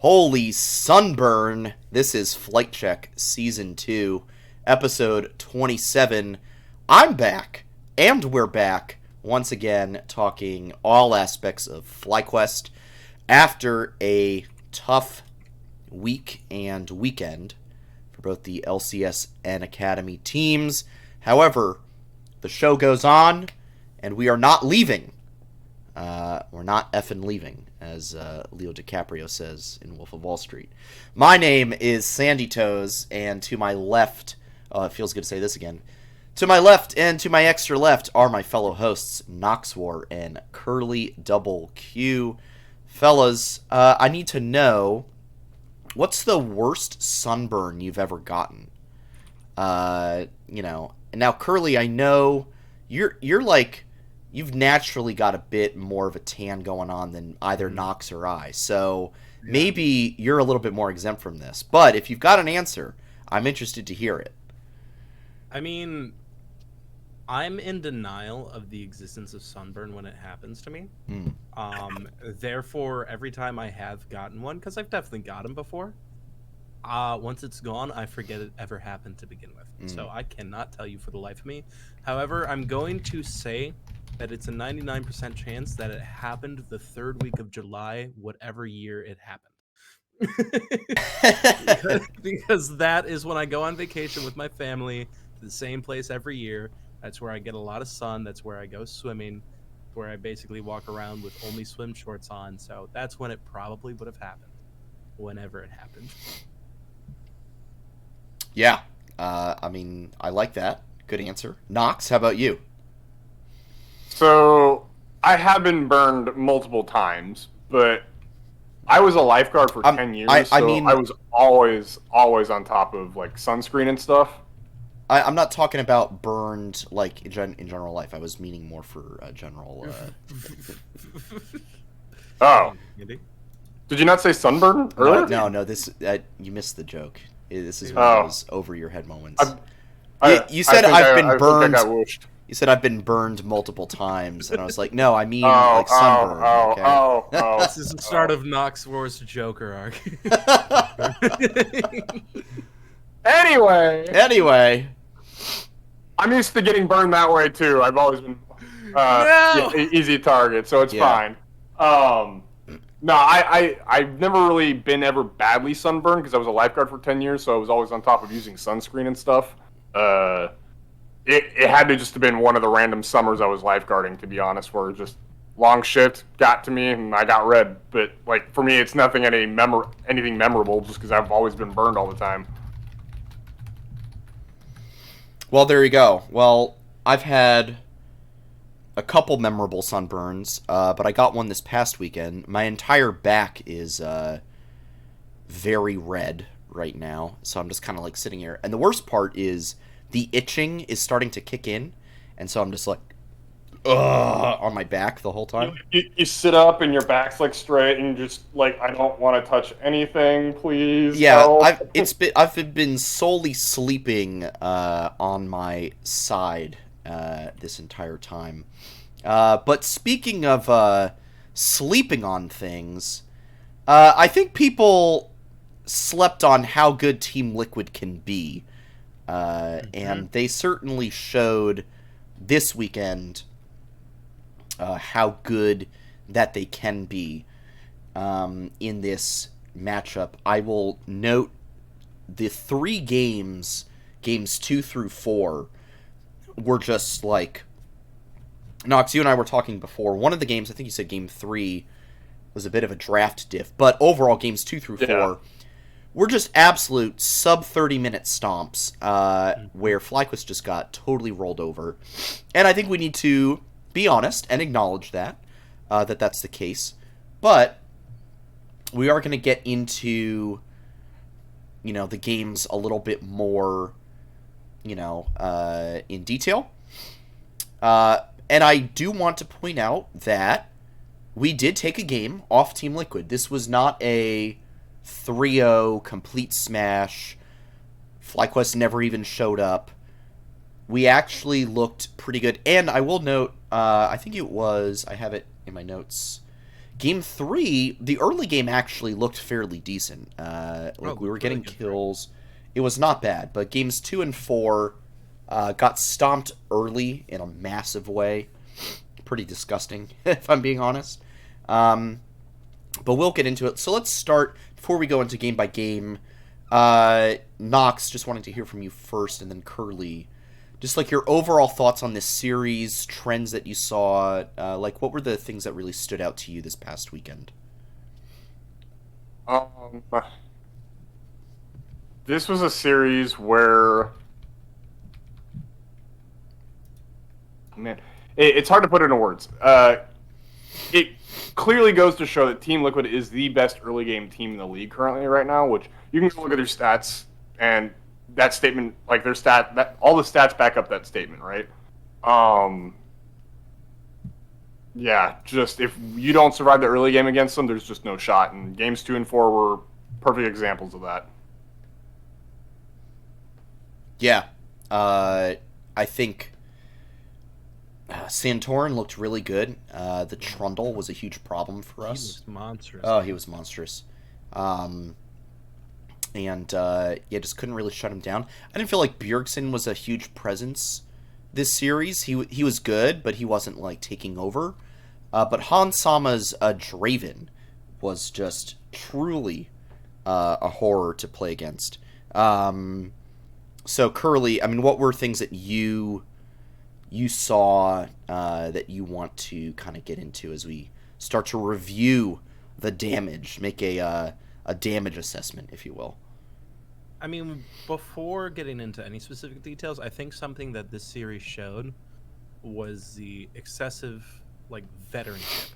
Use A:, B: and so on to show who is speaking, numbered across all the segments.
A: Holy sunburn! This is Flight Check Season 2, Episode 27. I'm back, and we're back once again talking all aspects of FlyQuest after a tough week and weekend for both the LCS and Academy teams. However, the show goes on, and we are not leaving. We're not effing leaving, as Leo DiCaprio says in Wolf of Wall Street. My name is Sandy Toes, and to my left, it feels good to say this again, to my left and to my extra left are my fellow hosts, Noxwar and Curly Double Q. Fellas, I need to know, what's the worst sunburn you've ever gotten? Now Curly, I know you're like, you've naturally got a bit more of a tan going on than either Nox or I, so maybe you're a little bit more exempt from this. But if you've got an answer, I'm interested to hear it.
B: I mean, I'm in denial of the existence of sunburn when it happens to me. Therefore, every time I have gotten one, because I've definitely gotten them before, once it's gone, I forget it ever happened to begin with. So I cannot tell you for the life of me. However, I'm going to say that it's a 99% chance that it happened the third week of July, whatever year it happened. because that is when I go on vacation with my family to the same place every year. That's where I get a lot of sun. That's where I go swimming, where I basically walk around with only swim shorts on. So that's when it probably would have happened, whenever it happened.
A: Yeah, I mean, I like that. Good answer. Nox, how about you?
C: So, I have been burned multiple times, but I was a lifeguard for 10 years, I was always on top of, like, sunscreen and stuff.
A: I'm not talking about burned, like, in general life. I was meaning more for general...
C: Oh. Did you not say sunburn earlier?
A: No, this... you missed the joke. This is one of those over-your-head moments. You said I've been burned... You said I've been burned multiple times, and I was like, no, I mean like sunburn. Okay?
B: This is the start of Noxwar's Joker arc.
C: Anyway, I'm used to getting burned that way too. I've always been easy target, so it's fine. No, I've never really been ever badly sunburned because I was a lifeguard for 10 years, so I was always on top of using sunscreen and stuff. It had to just have been one of the random summers I was lifeguarding, to be honest, where just long shift got to me and I got red. But like for me, it's nothing anything memorable, just because I've always been burned all the time.
A: Well, there you go. Well, I've had a couple memorable sunburns, but I got one this past weekend. My entire back is very red right now, so I'm just kind of like sitting here. And the worst part is the itching is starting to kick in, and so I'm just like, on my back the whole time.
C: You sit up and your back's like straight, and you're just like, I don't want to touch anything, please.
A: Yeah,
C: help.
A: I've been solely sleeping on my side this entire time. But speaking of sleeping on things, I think people slept on how good Team Liquid can be. And they certainly showed this weekend how good that they can be in this matchup. I will note the 3 games 2 through 4, were just like... Nox, you and I were talking before. One of the games, I think you said game 3, was a bit of a draft diff, but overall games 2 through 4... We're just absolute sub-30-minute stomps where FlyQuest just got totally rolled over. And I think we need to be honest and acknowledge that that's the case. But we are going to get into, the games a little bit more, in detail. And I do want to point out that we did take a game off Team Liquid. This was not a 3-0 complete smash. FlyQuest never even showed up. We actually looked pretty good. And I will note, I think it was, I have it in my notes, Game 3, the early game actually looked fairly decent. We were getting kills. It was not bad, but games 2 and 4 got stomped early in a massive way. Pretty disgusting, if I'm being honest. But we'll get into it. So let's start, before we go into game by game, Nox, just wanting to hear from you first, and then Curly. Just like your overall thoughts on this series, trends that you saw, what were the things that really stood out to you this past weekend?
C: This was a series where, man, it's hard to put into words. It clearly goes to show that Team Liquid is the best early game team in the league currently right now, which you can look at their stats, and that statement, like all the stats back up that statement, right? Yeah, just if you don't survive the early game against them, there's just no shot. And games 2 and 4 were perfect examples of that.
A: Yeah, I think Santorin looked really good. The Trundle was a huge problem for us.
B: He was monstrous.
A: Oh, he was monstrous. Just couldn't really shut him down. I didn't feel like Bjergsen was a huge presence this series. He was good, but he wasn't like taking over. But Hans Sama's Draven was just truly a horror to play against. So Curly, I mean, what were things that you saw that you want to kind of get into as we start to review the damage, make a damage assessment, if you will?
B: I mean, before getting into any specific details, I think something that this series showed was the excessive veteranship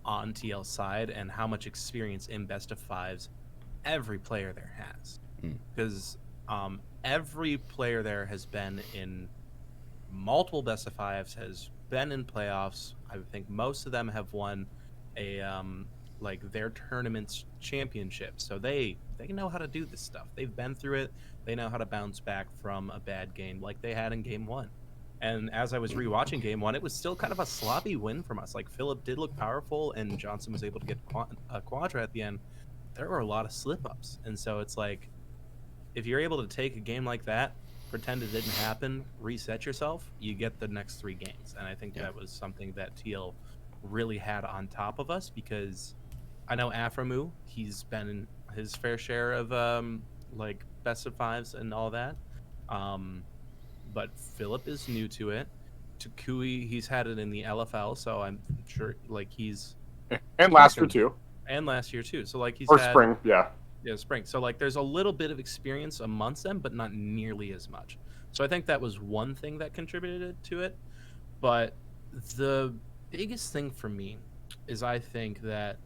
B: on TL's side and how much experience in best of fives every player there has. Because every player there has been in multiple best of fives, has been in playoffs. I think most of them have won a their tournament's championship, so they know how to do this stuff. They've been through it. They know how to bounce back from a bad game like they had in game 1. And as I was rewatching game 1, it was still kind of a sloppy win from us. Like, Philip did look powerful, and Johnson was able to get a quadra at the end. There were a lot of slip-ups, and so it's like, if you're able to take a game like that, pretend it didn't happen, reset yourself, you get the next 3 games. And I think that was something that TL really had on top of us, because I know Aframu, he's been in his fair share of best of fives and all that. But Philip is new to it. Takui, he's had it in the LFL, so I'm sure he's
C: and last year too.
B: And last year too. So he's
C: spring, yeah.
B: Yeah, spring. So there's a little bit of experience amongst them, but not nearly as much. So I think that was one thing that contributed to it. But the biggest thing for me is I think that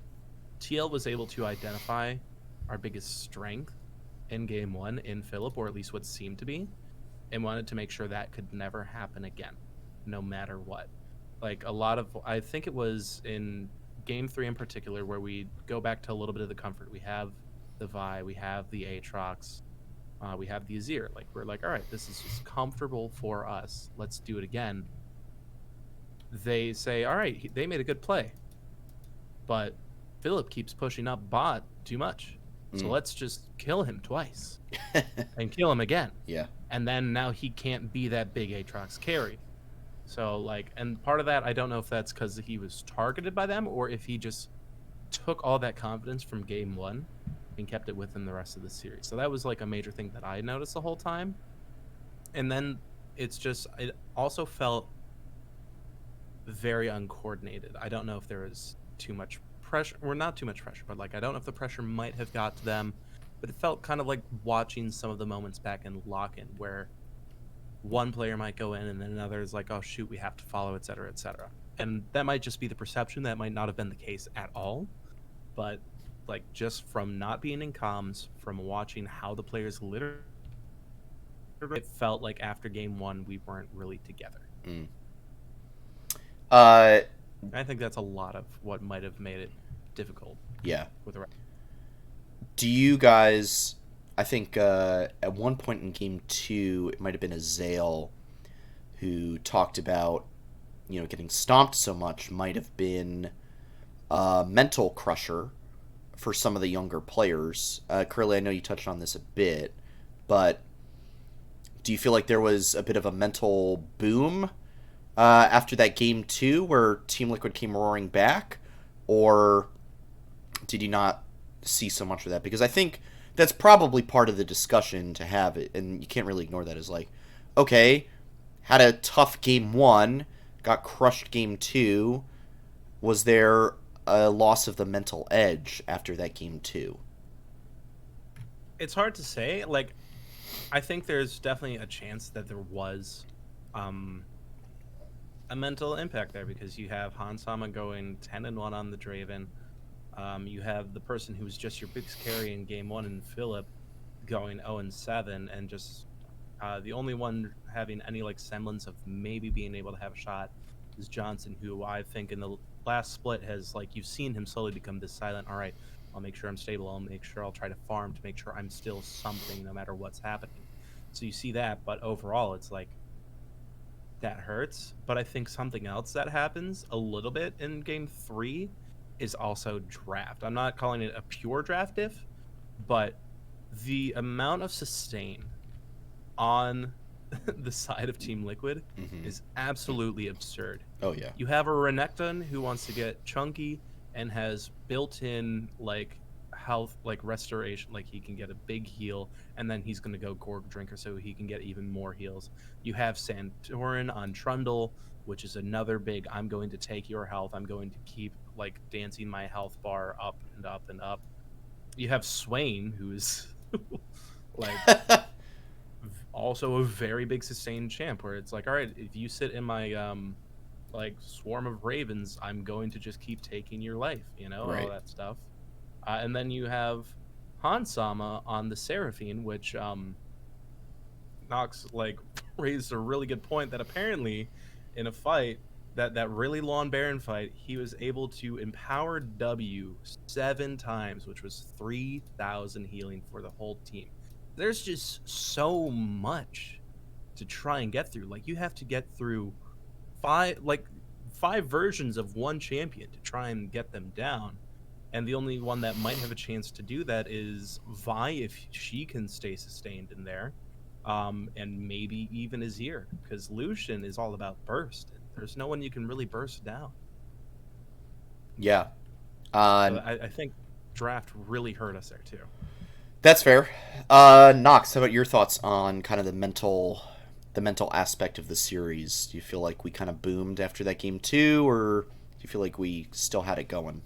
B: TL was able to identify our biggest strength in game 1 in Philip, or at least what seemed to be, and wanted to make sure that could never happen again, no matter what. I think it was in game 3 in particular, where we go back to a little bit of the comfort. We have the Vi, we have the Aatrox, we have the Azir. We're all right, this is just comfortable for us. Let's do it again. They say, all right, they made a good play, but Philip keeps pushing up bot too much. So let's just kill him twice and kill him again.
A: Yeah.
B: And then now he can't be that big Aatrox carry. So and part of that, I don't know if that's because he was targeted by them, or if he just took all that confidence from game 1 and kept it within the rest of the series. So that was a major thing that I noticed the whole time. And then it also felt very uncoordinated. I don't know if there was too much pressure, or not too much pressure, but I don't know if the pressure might have got to them, but it felt kind of like watching some of the moments back in Lock-In, where one player might go in and then another is oh shoot, we have to follow, etc., etc. And that might just be the perception. That might not have been the case at all, but just from not being in comms, from watching how the players literally, it felt like after game 1 we weren't really together. I think that's a lot of what might have made it difficult.
A: Yeah.
B: With the rest.
A: Do you guys? I think at one point in game 2, it might have been Azael who talked about, getting stomped so much might have been mental crusher for some of the younger players. Curly, I know you touched on this a bit, but do you feel like there was a bit of a mental boom after that game 2 where Team Liquid came roaring back? Or did you not see so much of that? Because I think that's probably part of the discussion to have it, and you can't really ignore that, is like, okay, had a tough game 1, got crushed game 2. Was there a loss of the mental edge after that game 2?
B: It's hard to say. Like, I think there's definitely a chance that there was a mental impact there, because you have Hansama going 10-1 on the Draven. You have the person who was just your biggest carry in game 1 in Philip going 0-7, and just the only one having any like semblance of maybe being able to have a shot is Johnson, who I think in the last split has, like, you've seen him slowly become this silent, all right, I'll make sure I'm stable, I'll make sure I'll try to farm to make sure I'm still something no matter what's happening. So you see that, but overall it's like, that hurts. But I think something else that happens a little bit in game 3 is also draft. I'm not calling it a pure draft diff, but the amount of sustain on the side of Team Liquid is absolutely absurd.
A: Oh yeah.
B: You have a Renekton who wants to get chunky and has built-in like health, like restoration, like he can get a big heal, and then he's going to go Gorg Drinker so he can get even more heals. You have Santorin on Trundle, which is another big, I'm going to take your health, I'm going to keep like dancing my health bar up and up and up. You have Swain, who's like also a very big sustained champ, where it's like, all right, if you sit in my like swarm of ravens, I'm going to just keep taking your life, you know,
A: right.
B: All that stuff. And then you have Hansama on the Seraphine, which Nox like raised a really good point that apparently in a fight, that really long Baron fight, he was able to empower W 7 times, which was 3,000 healing for the whole team. There's just so much to try and get through. Like, you have to get through five versions of one champion to try and get them down. And the only one that might have a chance to do that is Vi, if she can stay sustained in there. And maybe even Azir, because Lucian is all about burst. There's no one you can really burst down.
A: Yeah.
B: So I think draft really hurt us there too.
A: That's fair. Nox, how about your thoughts on kind of the mental aspect of the series? Do you feel like we kind of boomed after that game 2, or do you feel like we still had it going?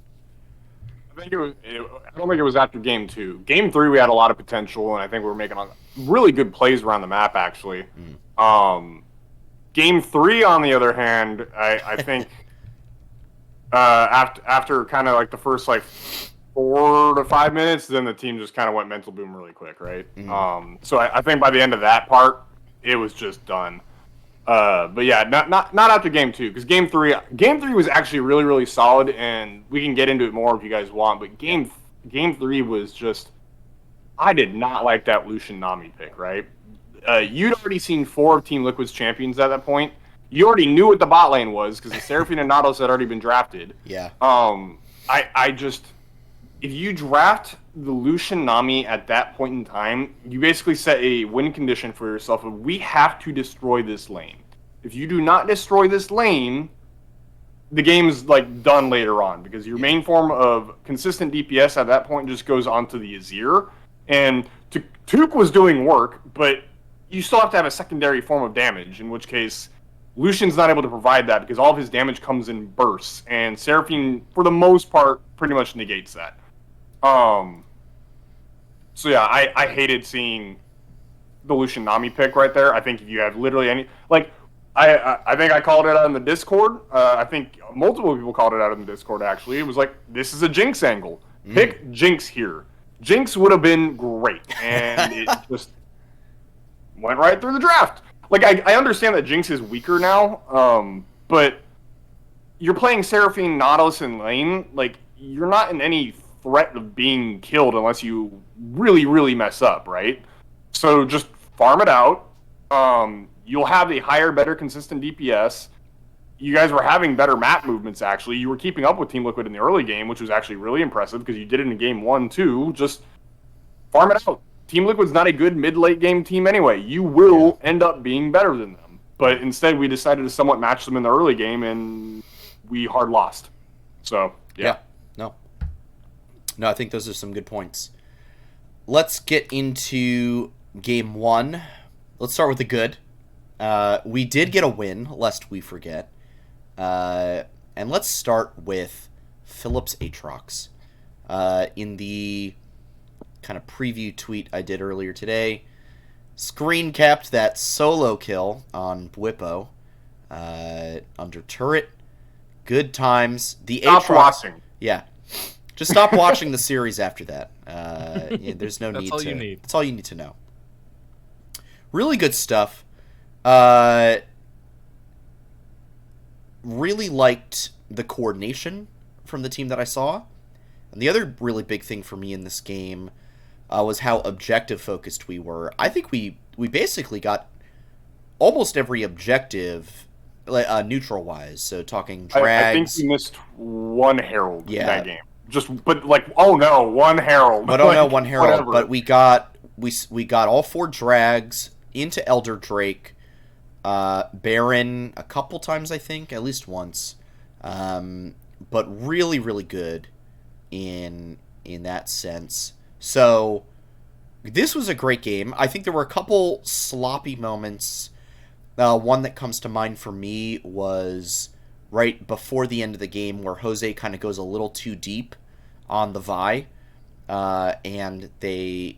C: I don't think it was after game 2. Game 3, we had a lot of potential, and I think we were making really good plays around the map, actually. Game 3, on the other hand, I think after kind of like the first like 4 to 5 minutes, then the team just kind of went mental boom really quick, right? So I think by the end of that part, it was just done. But yeah, not after game 2, because game 3 was actually really, really solid, and we can get into it more if you guys want. But game 3 was just, I did not like that Lucian Nami pick, right? You'd already seen 4 of Team Liquid's champions at that point. You already knew what the bot lane was, because the Seraphine and Nautilus had already been drafted.
A: Yeah.
C: I just, if you draft the Lucian Nami at that point in time, you basically set a win condition for yourself of, we have to destroy this lane. If you do not destroy this lane, the game's like done later on, because your main form of consistent DPS at that point just goes onto the Azir. And Tuke was doing work, but you still have to have a secondary form of damage, in which case Lucian's not able to provide that because all of his damage comes in bursts, and Seraphine, for the most part, pretty much negates that. So yeah, I hated seeing the Lucian Nami pick right there. I think if you have literally any, like, I think I called it out in the Discord. I think multiple people called it out in the Discord, actually. It was like, this is a Jinx angle. Pick Jinx here. Jinx would have been great, and it just went right through the draft. Like, I understand that Jinx is weaker now, but you're playing Seraphine, Nautilus, and lane. Like, you're not in any threat of being killed unless you really, really mess up, right? So just farm it out. You'll have a higher, better, consistent DPS. you guys were having better map movements, actually. You were keeping up with Team Liquid in the early game, which was actually really impressive because you did it in game 1, too. Just farm it out. Team Liquid's not a good mid-late game team anyway. You will end up being better than them. But instead, we decided to somewhat match them in the early game, and we hard lost. So, yeah.
A: No, I think those are some good points. Let's get into game 1. Let's start with the good. We did get a win, lest we forget. And let's start with Phillips Aatrox. In the kind of preview tweet I did earlier today, screen capped that solo kill on Bwipo under turret. Good times. The
C: Stop watching.
A: Yeah. Just stop watching the series after that. There's no need to.
B: That's all you need.
A: That's all you need to know. Really good stuff. Really liked the coordination from the team that I saw. And the other really big thing for me in this game was how objective focused we were. I think we basically got almost every objective neutral wise. So talking drags.
C: I think we missed one Herald in that game. But one Herald.
A: But one Herald. Whatever. But we got all 4 drags into Elder Drake, Baron a couple times, I think, at least once. But really, really good in that sense. So this was a great game. I think there were a couple sloppy moments. One that comes to mind for me was right before the end of the game where Jose kind of goes a little too deep on the Vi, and they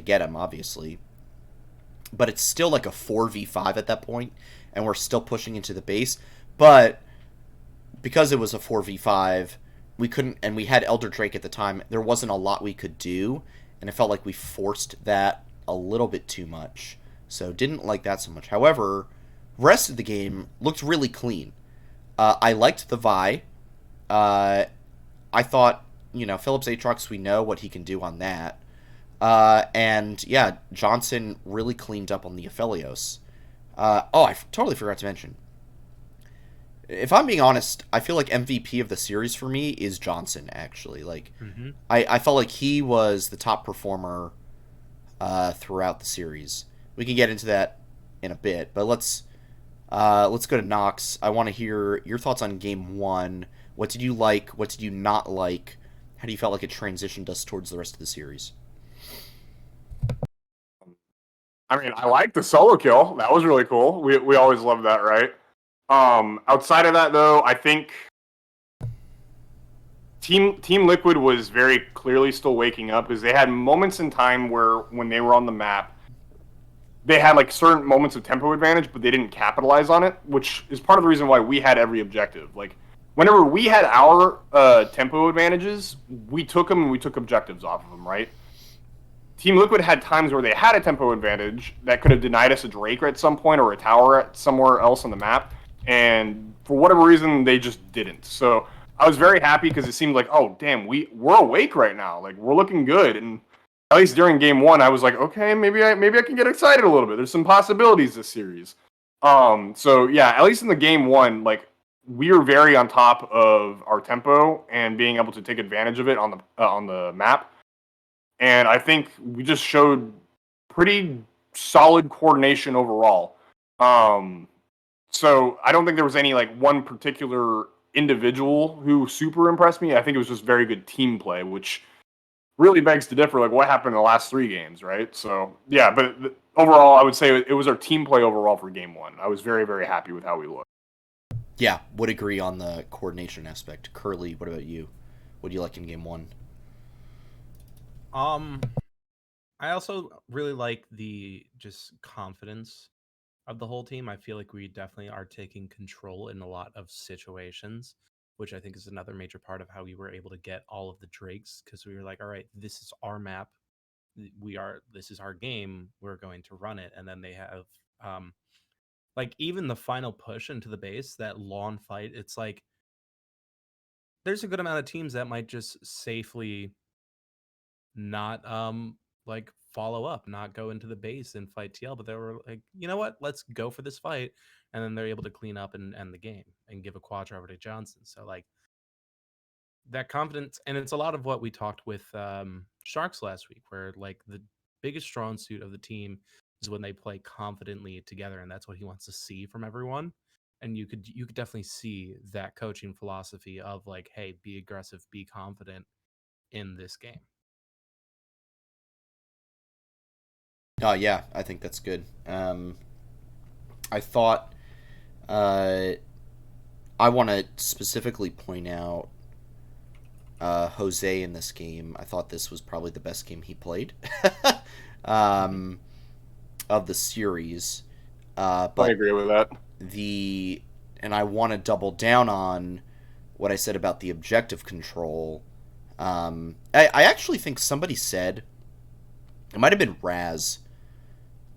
A: get him, obviously. But it's still like a 4v5 at that point, and we're still pushing into the base. But because it was a 4v5, we couldn't, and we had Elder Drake at the time, there wasn't a lot we could do, and it felt like we forced that a little bit too much. So didn't like that so much. However, rest of the game looked really clean. I liked the Vi. I thought, Phillips Aatrox, we know what he can do on that. And yeah, Johnson really cleaned up on the Aphelios. I totally forgot to mention. If I'm being honest, I feel like MVP of the series for me is Johnson, actually. Like, I felt like he was the top performer throughout the series. We can get into that in a bit, but let's go to Nox. I want to hear your thoughts on Game 1. What did you like? What did you not like? How do you felt like it transitioned us towards the rest of the series?
C: I mean, I like the solo kill. That was really cool. We always love that, right? Outside of that, though, I think Team Liquid was very clearly still waking up because they had moments in time where when they were on the map, they had like certain moments of tempo advantage, but they didn't capitalize on it, which is part of the reason why we had every objective. Like, whenever we had our tempo advantages, we took them and we took objectives off of them, right? Team Liquid had times where they had a tempo advantage that could have denied us a Drake at some point or a tower at somewhere else on the map, and for whatever reason, they just didn't. So I was very happy because it seemed like, oh, damn, we're awake right now. Like, we're looking good. And at least during Game 1, I was like, okay, maybe I can get excited a little bit. There's some possibilities this series. So, yeah, at least in the Game 1, like, we were very on top of our tempo and being able to take advantage of it on the map. And I think we just showed pretty solid coordination overall. So I don't think there was any like one particular individual who super impressed me. I think it was just very good team play, which really begs to differ. Like, what happened in the last 3 games, right? So yeah, but overall, I would say it was our team play overall for Game 1. I was very, very happy with how we looked.
A: Yeah, would agree on the coordination aspect. Curly, what about you? What do you like in Game 1?
B: I also really like the just confidence of the whole team. I feel like we definitely are taking control in a lot of situations, which I think is another major part of how we were able to get all of the Drakes, because we were like, all right, this is our map. This is our game. We're going to run it. And then they have, like, even the final push into the base, that lawn fight, it's like, there's a good amount of teams that might just safely not, like, follow up, not go into the base and fight TL, but they were like, you know what, let's go for this fight, and then they're able to clean up and end the game and give a quadra over to Johnson. So like that confidence, and it's a lot of what we talked with Sharks last week, where like the biggest strong suit of the team is when they play confidently together, and that's what he wants to see from everyone. And you could definitely see that coaching philosophy of like, hey, be aggressive, be confident in this game.
A: Oh yeah, I think that's good. I thought I want to specifically point out Jose in this game. I thought this was probably the best game he played of the series. But
C: I agree with that.
A: And I want to double down on what I said about the objective control. I actually think somebody said, it might have been Raz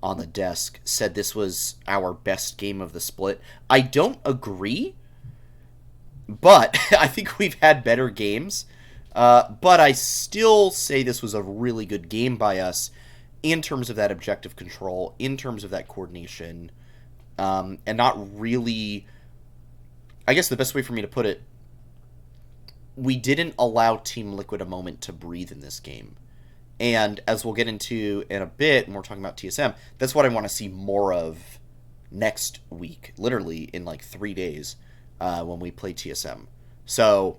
A: on the desk, said this was our best game of the split. I don't agree, but I think we've had better games. But I still say this was a really good game by us in terms of that objective control, in terms of that coordination, and not really... I guess the best way for me to put it, we didn't allow Team Liquid a moment to breathe in this game. And as we'll get into in a bit, when we're talking about TSM, that's what I want to see more of next week, literally in like 3 days, when we play TSM. So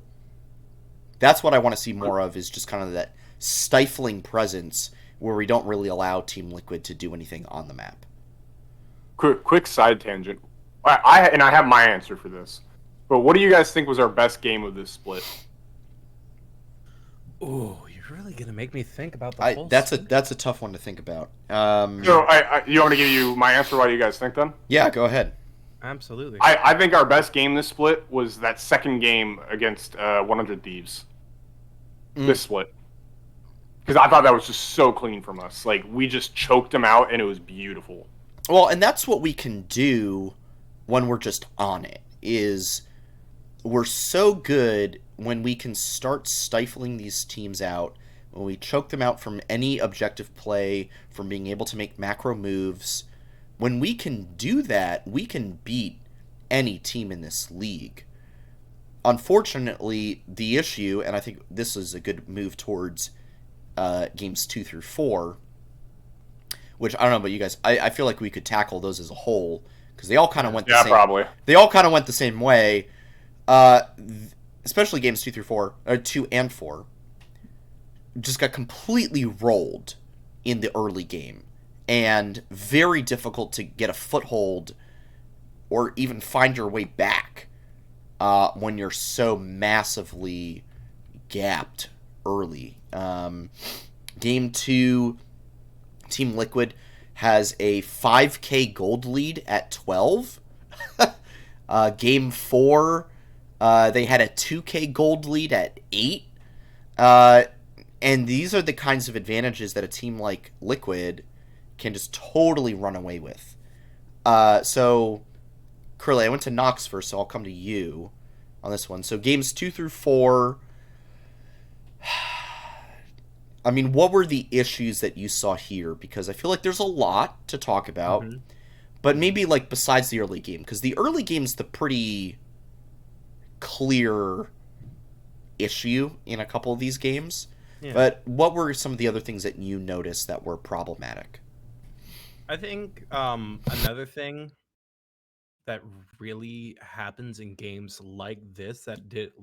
A: that's what I want to see more of, is just kind of that stifling presence where we don't really allow Team Liquid to do anything on the map.
C: Quick side tangent. I have my answer for this. But what do you guys think was our best game of this split?
B: Ooh, you're really gonna make me think about the whole.
A: That's a tough one to think about.
C: So you want me to give you my answer? What do you guys think then?
A: Yeah, go ahead.
B: Absolutely.
C: I think our best game this split was that second game against 100 Thieves. This split. Because I thought that was just so clean from us. Like, we just choked them out, and it was beautiful.
A: Well, and that's what we can do when we're just on it, is we're so good when we can start stifling these teams out, when we choke them out from any objective play, from being able to make macro moves. When we can do that, we can beat any team in this league. Unfortunately, the issue, and I think this is a good move towards games 2 through 4, which I don't know about you guys, I feel like we could tackle those as a whole, because they all kind of went the same.
C: Yeah, probably.
A: They all kind of went the same way, especially games 2 through 4, or 2 and 4, just got completely rolled in the early game, and very difficult to get a foothold or even find your way back when you're so massively gapped early. Game 2, Team Liquid has a 5k gold lead at 12. Game 4, they had a 2k gold lead at 8. And these are the kinds of advantages that a team like Liquid can just totally run away with. So, Curly, I went to Nox first, so I'll come to you on this one. So games 2 through 4... I mean, what were the issues that you saw here? Because I feel like there's a lot to talk about, but maybe like besides the early game, because the early game's the pretty clear issue in a couple of these games. Yeah. But what were some of the other things that you noticed that were problematic?
B: I think another thing that really happens in games like this, that it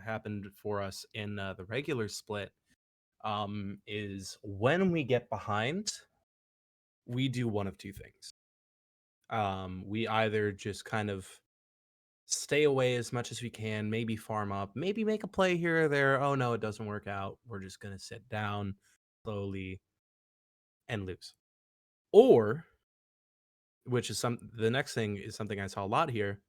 B: happened for us in the regular split, is when we get behind, we do one of two things. We either just kind of stay away as much as we can, maybe farm up, maybe make a play here or there. Oh no, it doesn't work out. We're just going to sit down slowly and lose. Or, which is the next thing is something I saw a lot here,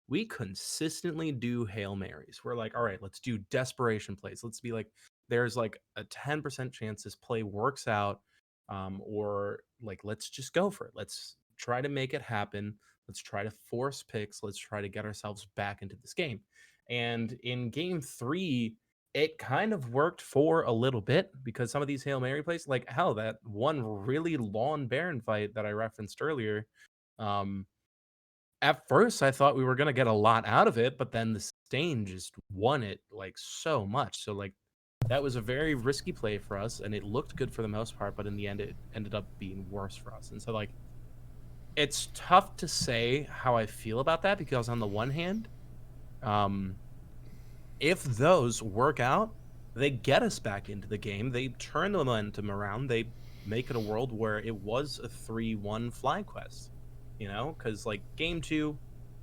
B: we consistently do Hail Marys. We're like, all right, let's do desperation plays. Let's be like, there's like a 10% chance this play works out, or like, let's just go for it. Let's try to make it happen. Let's try to force picks. Let's try to get ourselves back into this game. And in game 3, it kind of worked for a little bit because some of these Hail Mary plays, like hell, that one really long Baron fight that I referenced earlier. Um, at first, I thought we were gonna get a lot out of it, but then the stain just won it like so much. So like that was a very risky play for us, and it looked good for the most part, but in the end, it ended up being worse for us. And so like it's tough to say how I feel about that because on the one hand, um, if those work out, they get us back into the game. They turn the momentum around. They make it a world where it was a 3-1 FlyQuest, you know? Because like game 2,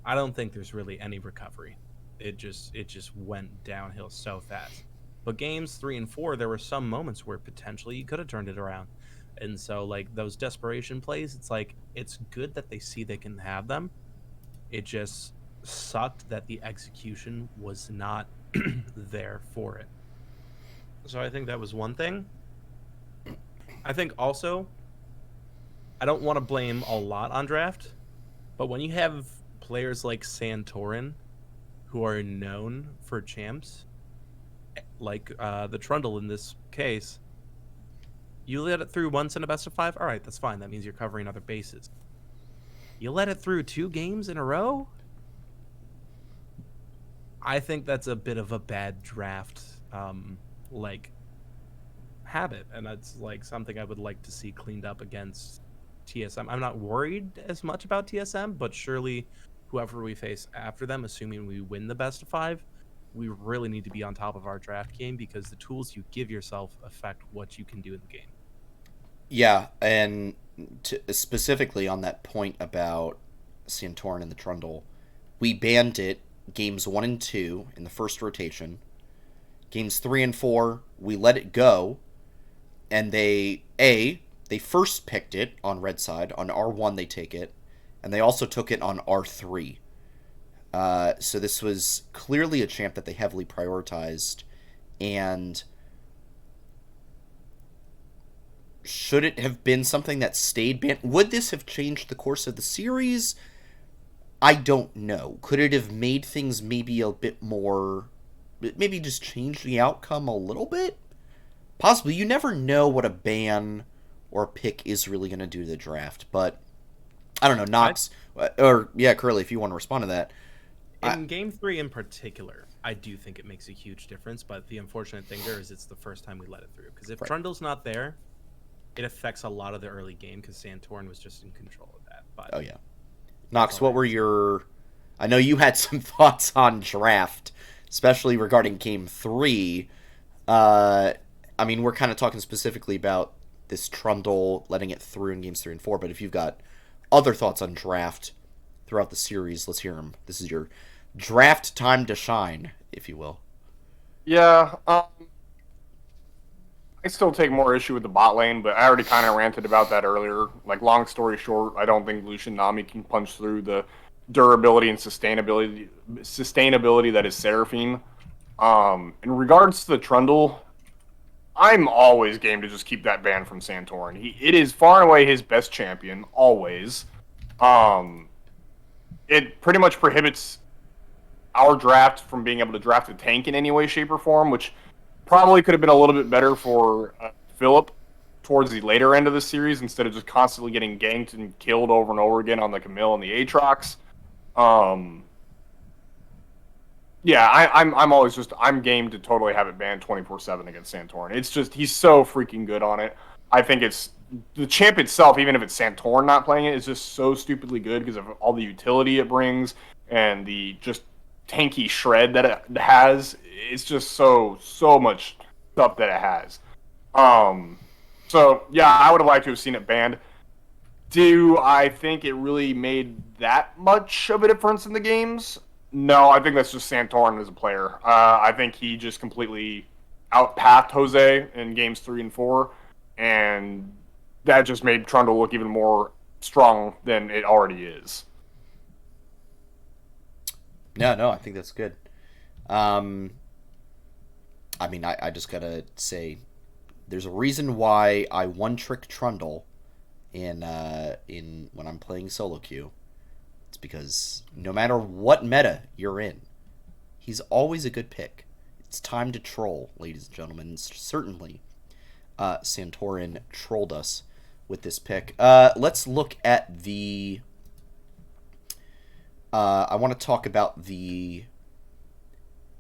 B: I don't think there's really any recovery. It just went downhill so fast. But games 3 and 4, there were some moments where potentially you could have turned it around. And so like those desperation plays, it's like it's good that they see they can have them. It just sucked that the execution was not there for it. So I think that was one thing. I think also, I don't want to blame a lot on draft, but when you have players like Santorin who are known for champs, like the Trundle in this case, you let it through once in a best of 5, all right, that's fine. That means you're covering other bases. You let it through 2 games in a row? I think that's a bit of a bad draft, like, habit, and that's like something I would like to see cleaned up against TSM. I'm not worried as much about TSM, but surely whoever we face after them, assuming we win the best of 5, we really need to be on top of our draft game because the tools you give yourself affect what you can do in the game.
A: Yeah, and specifically on that point about Santorin and the Trundle, we banned it games 1 and 2 in the first rotation. Games 3 and 4, we let it go, and they first picked it on red side. On R1 they take it, and they also took it on R3. So this was clearly a champ that they heavily prioritized, and should it have been something that stayed banned? Would this have changed the course of the series? I don't know. Could it have made things maybe a bit more... maybe just change the outcome a little bit? Possibly. You never know what a ban or a pick is really going to do to the draft, but I don't know. Knox, or yeah, Curly, if you want to respond to that.
B: In game 3 in particular, I do think it makes a huge difference, but the unfortunate thing there is it's the first time we let it through. Because if Trundle's not there, it affects a lot of the early game because Santorin was just in control of that. But
A: oh, yeah. Knox, what were your... I know you had some thoughts on draft, especially regarding game 3. I mean, we're kind of talking specifically about this Trundle letting it through in games 3 and 4, but if you've got other thoughts on draft throughout the series, let's hear them. This is your draft time to shine, if you will.
C: Yeah, I still take more issue with the bot lane, but I already kind of ranted about that earlier. Like, long story short, I don't think Lucian Nami can punch through the durability and sustainability that is Seraphine. In regards to the Trundle, I'm always game to just keep that ban from Santorin. It is far and away his best champion, always. It pretty much prohibits our draft from being able to draft a tank in any way, shape, or form, which probably could have been a little bit better for Philip towards the later end of the series instead of just constantly getting ganked and killed over and over again on the Camille and the Aatrox. Yeah, I'm always just I'm game to totally have it banned 24/7 against Santorin. It's just he's so freaking good on it. I think it's the champ itself, even if it's Santorin not playing it, is just so stupidly good because of all the utility it brings and the just tanky shred that it has. It's just so much stuff that it has. So yeah, I would have liked to have seen it banned. Do I think it really made that much of a difference in the games? No, I think that's just Santorin as a player. I think he just completely outpathed Jose in games 3 and 4, and that just made Trundle look even more strong than it already is.
A: No, I think that's good. I mean, I just gotta say, there's a reason why I one-trick Trundle in when I'm playing solo queue. It's because no matter what meta you're in, he's always a good pick. It's time to troll, ladies and gentlemen. Certainly, Santorin trolled us with this pick. Let's look at the... I want to talk about the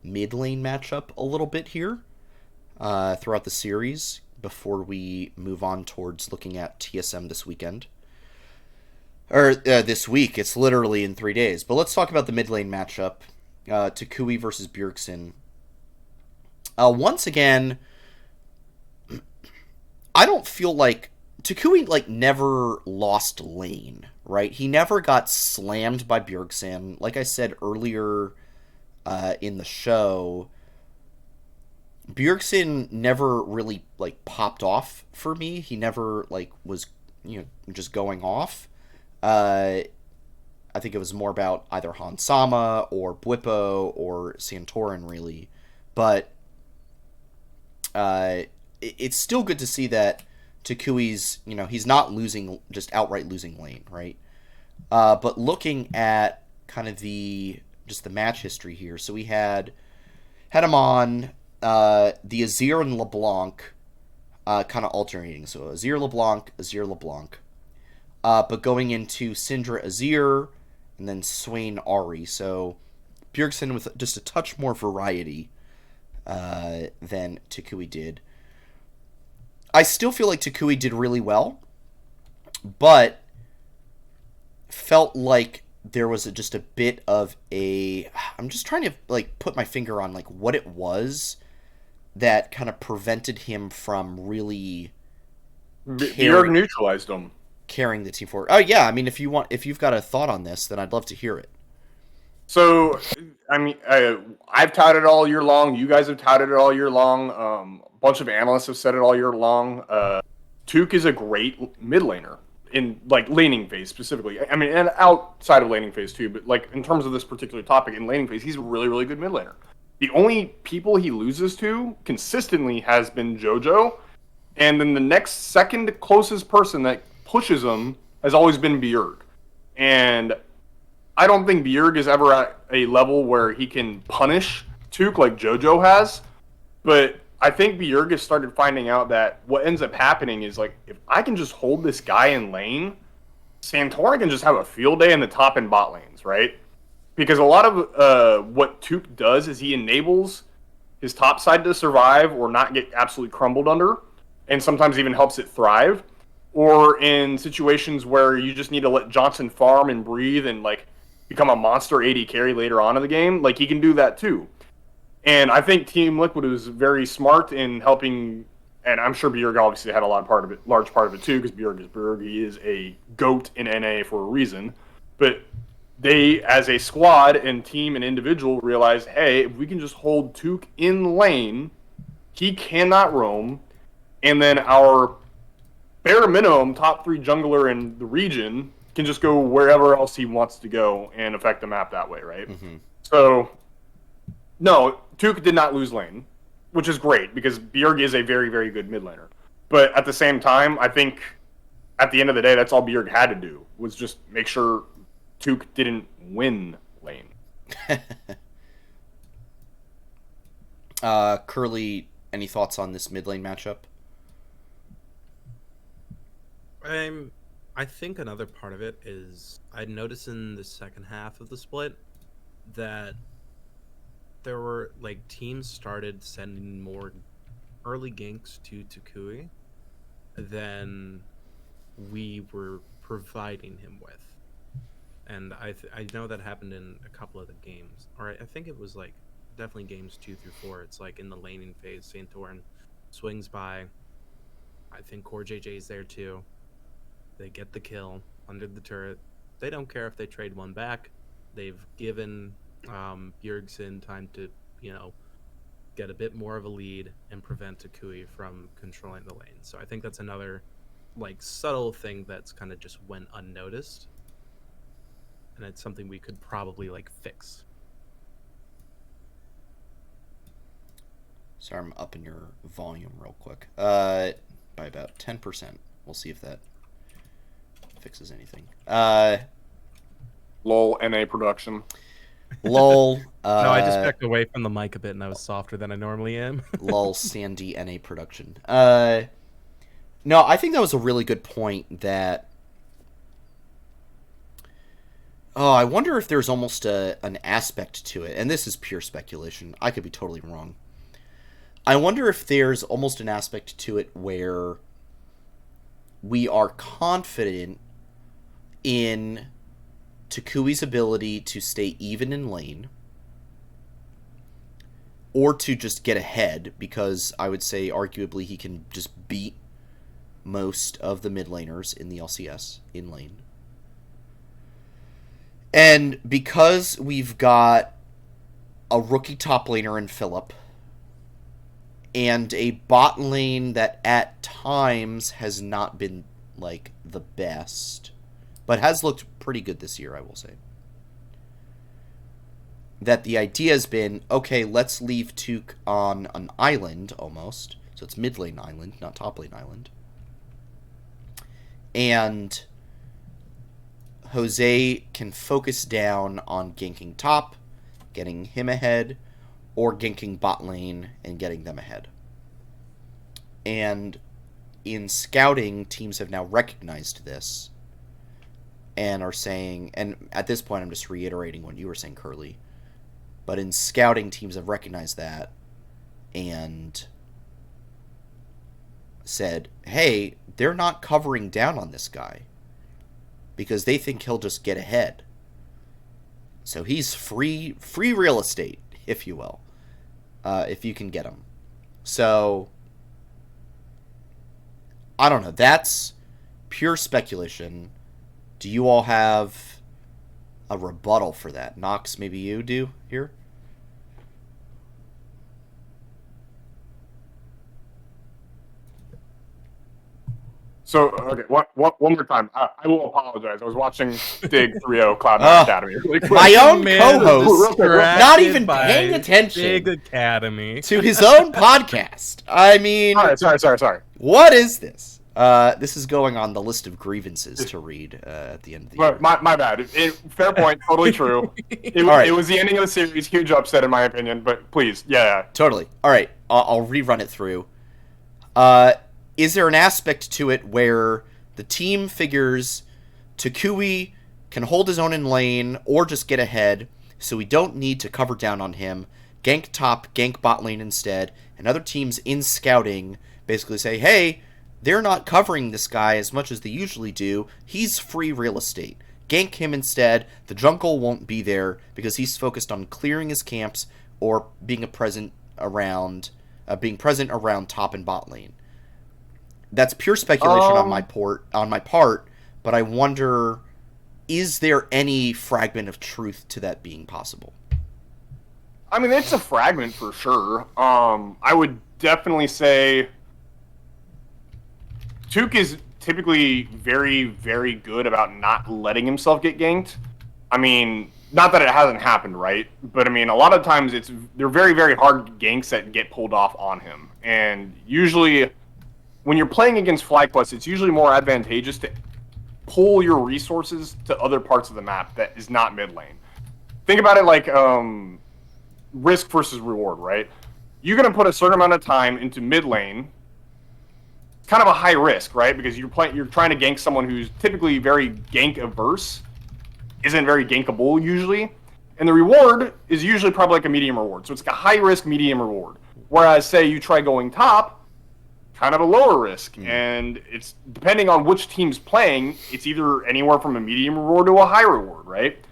A: mid lane matchup a little bit here throughout the series before we move on towards looking at TSM this weekend. Or this week. It's literally in 3 days. But let's talk about the mid lane matchup. Toucouille versus Bjergsen. Once again, I don't feel like Toucouille never lost lane, right? He never got slammed by Bjergsen. Like I said earlier in the show, Bjergsen never really popped off for me. He never was just going off. I think it was more about either Hans Sama or Bwipo or Santorin, really. But it's still good to see that Toucouille's, he's not just outright losing lane, right? But looking at kind of the match history here, so we had him on the Azir and LeBlanc kind of alternating. So Azir LeBlanc, Azir LeBlanc. But going into Syndra Azir, and then Swain Ahri. So Bjergsen with just a touch more variety than Toucouille did. I still feel like Toucouille did really well, but felt like there was just a bit of a... I'm just trying to put my finger on what it was that kind of prevented him from really...
C: Bjerg neutralized him.
A: Carrying the team forward. Oh yeah, I mean, if you've got a thought on this, then I'd love to hear it.
C: So, I mean, I've touted it all year long. You guys have touted it all year long. A bunch of analysts have said it all year long. Tuke is a great mid laner in laning phase specifically. I mean, and outside of laning phase too. But in terms of this particular topic in laning phase, he's a really, really good mid laner. The only people he loses to consistently has been JoJo, and then the next second closest person that pushes him has always been Bjerg. And I don't think Bjerg is ever at a level where he can punish Tuke like JoJo has, but I think Bjerg has started finding out that what ends up happening is if I can just hold this guy in lane, Santorin can just have a field day in the top and bot lanes, right? Because a lot of what Tuke does is he enables his top side to survive or not get absolutely crumbled under, and sometimes even helps it thrive. Or in situations where you just need to let Johnson farm and breathe and become a monster AD carry later on in the game, he can do that too. And I think Team Liquid was very smart in helping, and I'm sure Bjerg obviously had a large part of it too, because Bjerg is Bjerg. He is a GOAT in NA for a reason. But they, as a squad and team and individual, realized, hey, if we can just hold Tuke in lane, he cannot roam, and then our bare minimum top 3 jungler in the region can just go wherever else he wants to go and affect the map that way, right? Mm-hmm. So, no, Tuke did not lose lane, which is great because Bjerg is a very, very good mid laner. But at the same time, I think at the end of the day, that's all Bjerg had to do was just make sure Tuke didn't win lane.
A: Curly, any thoughts on this mid lane matchup?
B: I think another part of it is I noticed in the second half of the split that there were teams started sending more early ganks to Toucouille than we were providing him with, and I know that happened in a couple of the games, or I think it was definitely games 2 through 4. It's in the laning phase, Santorin swings by. I think Core JJ's there too. They get the kill under the turret. They don't care if they trade one back. They've given Bjergsen time to, get a bit more of a lead and prevent Toucouille from controlling the lane. So I think that's another subtle thing that's kind of just went unnoticed. And it's something we could probably fix.
A: Sorry, I'm upping your volume real quick. By about 10%. We'll see if that fixes anything.
C: LOL NA production.
A: Lol.
B: No, I just backed away from the mic a bit, and I was softer than I normally am.
A: Lol. Sandy NA production. No, I think that was a really good point. That. Oh, I wonder if there's almost an aspect to it, and this is pure speculation. I could be totally wrong. I wonder if there's almost an aspect to it where we are confident in Takui's ability to stay even in lane, or to just get ahead, because I would say arguably he can just beat most of the mid laners in the LCS in lane. And because we've got a rookie top laner in Philip, and a bot lane that at times has not been, like, the best, but has looked pretty good this year, I will say. That the idea has been, okay, let's leave Tuke on an island, almost. So it's mid lane island, not top lane island. And Jose can focus down on ganking top, getting him ahead, or ganking bot lane and getting them ahead. And in scouting, teams have now recognized this and are saying, and at this point I'm just reiterating what you were saying, Curly, but in scouting, teams have recognized that and said, hey, they're not covering down on this guy because they think he'll just get ahead. So he's free real estate, if you will, if you can get him. So, I don't know. That's pure speculation. Do you all have a rebuttal for that? Nox, maybe you do here?
C: So, okay, one more time. I will apologize. I was watching Dig 3.0 Cloud9 Academy. Really quick.
A: My own
B: Man,
A: co-host, not even
B: by
A: paying attention
B: Dig Academy
A: to his own podcast. I mean,
C: All right, sorry.
A: what is this? This is going on the list of grievances to read at the end of the year.
C: My bad. Fair point. Totally true. It was the ending of the series. Huge upset, in my opinion. But please, yeah.
A: Totally. All right, I'll rerun it through. Is there an aspect to it where the team figures Takui can hold his own in lane or just get ahead, so we don't need to cover down on him, gank top, gank bot lane instead, and other teams in scouting basically say, hey, they're not covering this guy as much as they usually do, he's free real estate. Gank him instead, the jungle won't be there because he's focused on clearing his camps or being present around top and bot lane. That's pure speculation on my part, but I wonder, is there any fragment of truth to that being possible?
C: I mean, it's a fragment for sure. I would definitely say Tuke is typically very, very good about not letting himself get ganked. I mean, not that it hasn't happened, right? But I mean, a lot of times they're very, very hard ganks that get pulled off on him, and usually, when you're playing against FlyQuest, it's usually more advantageous to pull your resources to other parts of the map that is not mid lane. Think about it like risk versus reward, right? You're going to put a certain amount of time into mid lane, kind of a high risk, right? Because you're trying to gank someone who's typically very gank averse, isn't very gankable usually, and the reward is usually probably like a medium reward. So it's like a high risk, medium reward. Whereas, say you try going top, kind of a lower risk, and it's depending on which team's playing, it's either anywhere from a medium reward to a high reward, right?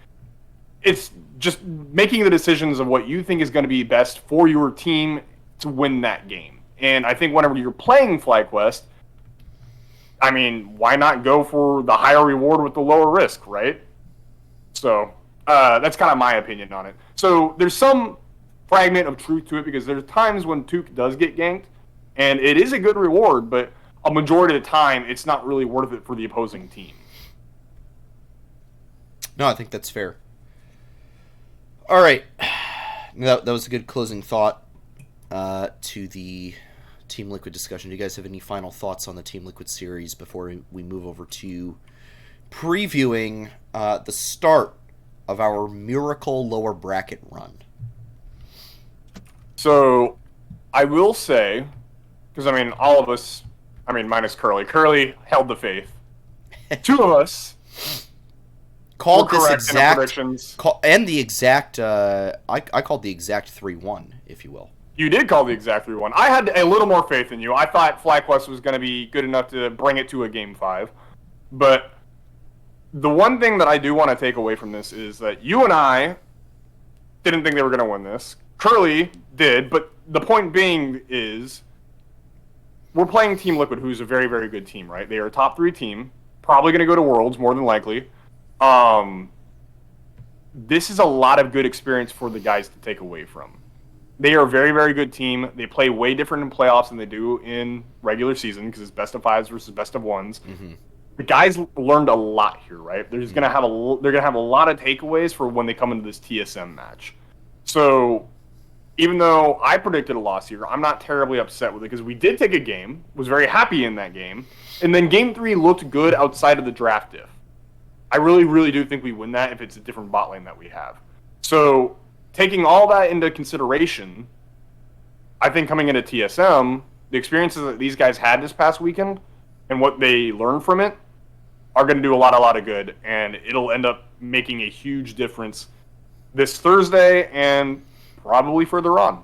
C: It's just making the decisions of what you think is going to be best for your team to win that game. And I think whenever you're playing FlyQuest, I mean, why not go for the higher reward with the lower risk, right? So that's kind of my opinion on it. So there's some fragment of truth to it, because there's times when Tuke does get ganked, and it is a good reward, but a majority of the time, it's not really worth it for the opposing team.
A: No, I think that's fair. All right. That was a good closing thought to the Team Liquid discussion. Do you guys have any final thoughts on the Team Liquid series before we move over to previewing the start of our miracle lower bracket run?
C: So, I will say, because I mean, all of us, I mean, minus Curly. Curly held the faith. Two of us
A: Called
C: were
A: this
C: correct in our
A: exact
C: predictions.
A: and the exact. I called the exact 3-1, if you will.
C: You did call the exact 3-1. I had a little more faith in you. I thought FlyQuest was going to be good enough to bring it to a Game 5. But the one thing that I do want to take away from this is that you and I didn't think they were going to win this. Curly did, but the point being is we're playing Team Liquid, who's a very, very good team, right? They are a top 3 team, probably going to go to Worlds, more than likely. This is a lot of good experience for the guys to take away from. They are a very, very good team. They play way different in playoffs than they do in regular season because it's best of 5s versus best of 1s.
A: Mm-hmm.
C: The guys learned a lot here, right? They're gonna have a lot of takeaways for when they come into this TSM match. So, even though I predicted a loss here, I'm not terribly upset with it because we did take a game, was very happy in that game, and then Game 3 looked good outside of the draft diff. I really, really do think we win that if it's a different bot lane that we have. So, taking all that into consideration, I think coming into TSM, the experiences that these guys had this past weekend and what they learned from it are going to do a lot of good, and it'll end up making a huge difference this Thursday and probably further on.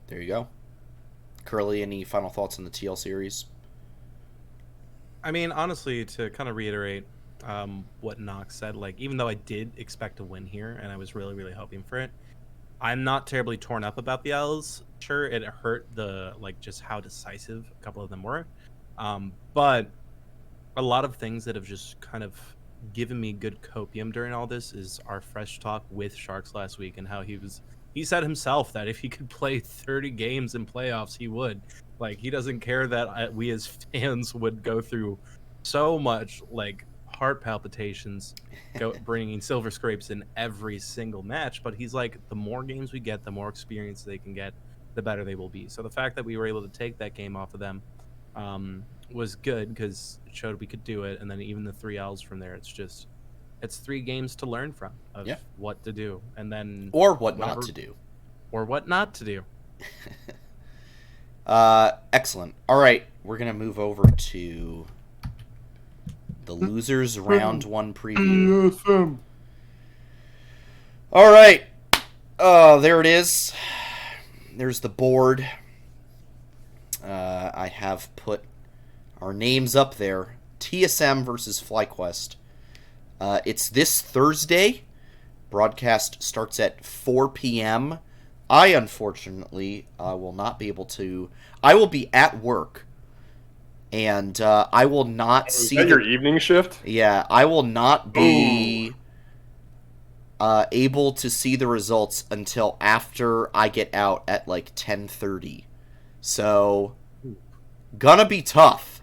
A: There you go. Curly, any final thoughts on the TL series?
B: I mean, honestly, to kind of reiterate what Nox said, like, even though I did expect to win here, and I was really, really hoping for it, I'm not terribly torn up about the L's. Sure, it hurt just how decisive a couple of them were. But a lot of things that have just kind of given me good copium during all this is our fresh talk with Sharks last week and how he said himself that if he could play 30 games in playoffs, he would. Like, he doesn't care that we as fans would go through so much, like, heart palpitations bringing silver scrapes in every single match, but he's like, the more games we get, the more experience they can get, the better they will be. So the fact that we were able to take that game off of them was good because it showed we could do it, and then even the 3 L's from there, it's 3 games to learn from of what to do, and then
A: or what not to do. Excellent. All right, we're gonna move over to the losers round 1 preview. All right. Oh, there it is. There's the board. I have put our names up there. TSM versus FlyQuest. It's this Thursday. Broadcast starts at 4 p.m. I, unfortunately, will not be able to... I will be at work. And I will not see...
C: Is that your evening shift?
A: Yeah, I will not be able to see the results until after I get out at like 10:30. So, gonna be tough.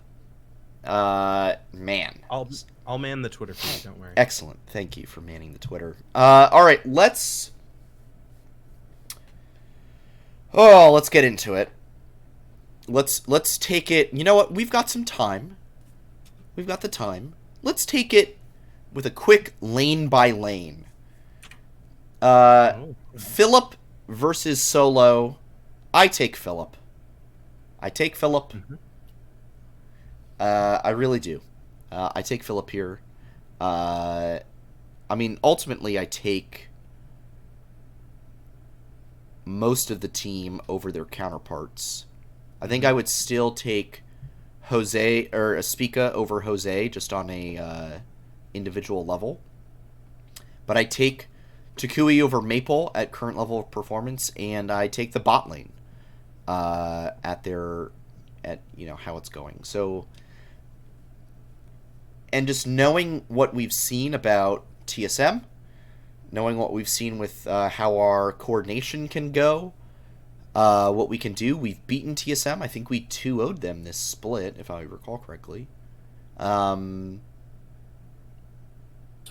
A: Man.
B: I'll man the Twitter feed, don't worry.
A: Excellent. Thank you for manning the Twitter. All right, let's get into it. Let's take it. You know what? We've got some time. We've got the time. Let's take it with a quick lane by lane. Philip versus Solo. I take Philip. Mm-hmm. I really do. I take Philip here. I mean, ultimately, I take most of the team over their counterparts. I think I would still take Jose or Aspica over Jose just on a individual level. But I take Takui over Maple at current level of performance, and I take the bot lane at how it's going. So, and just knowing what we've seen about TSM, knowing what we've seen with how our coordination can go, what we can do. We've beaten TSM. I think we 2-0'd them this split, if I recall correctly.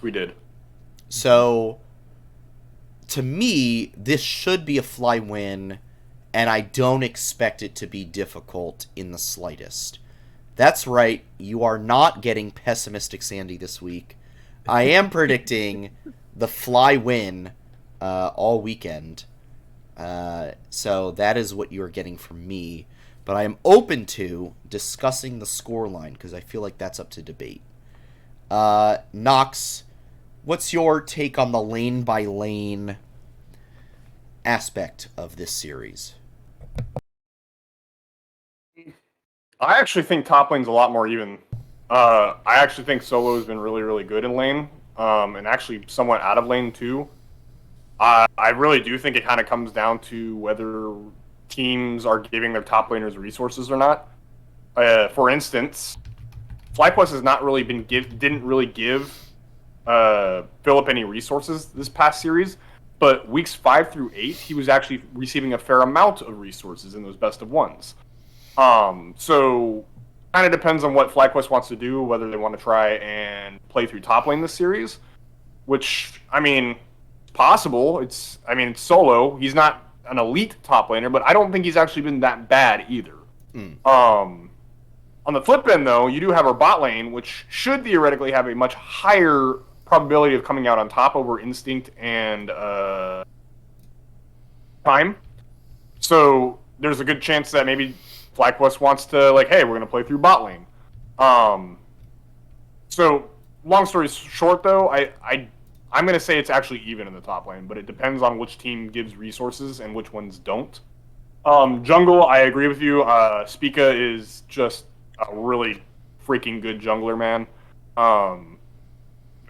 C: We did.
A: So, to me, this should be a fly win, and I don't expect it to be difficult in the slightest. That's right, you are not getting pessimistic Sandy this week. I am predicting the fly win all weekend. So that is what you are getting from me. But I am open to discussing the scoreline because I feel like that's up to debate. Knox, what's your take on the lane by lane aspect of this series?
C: I actually think top lane's a lot more even. I actually think solo has been really, really good in lane, and actually somewhat out of lane too. I really do think it kind of comes down to whether teams are giving their top laners resources or not. For instance, FlyQuest has not really didn't really give Philip any resources this past series, but weeks 5 through 8, he was actually receiving a fair amount of resources in those best of ones. So kind of depends on what FlyQuest wants to do, whether they want to try and play through top lane this series, which, I mean, it's possible. It's solo. He's not an elite top laner, but I don't think he's actually been that bad either. On the flip end, though, you do have our bot lane, which should theoretically have a much higher probability of coming out on top over Instinct and Time. So there's a good chance that maybe FlyQuest wants to, like, hey, we're going to play through bot lane. So long story short, though, I'm going to say it's actually even in the top lane, but it depends on which team gives resources and which ones don't. Jungle, I agree with you. Spica is just a really freaking good jungler, man.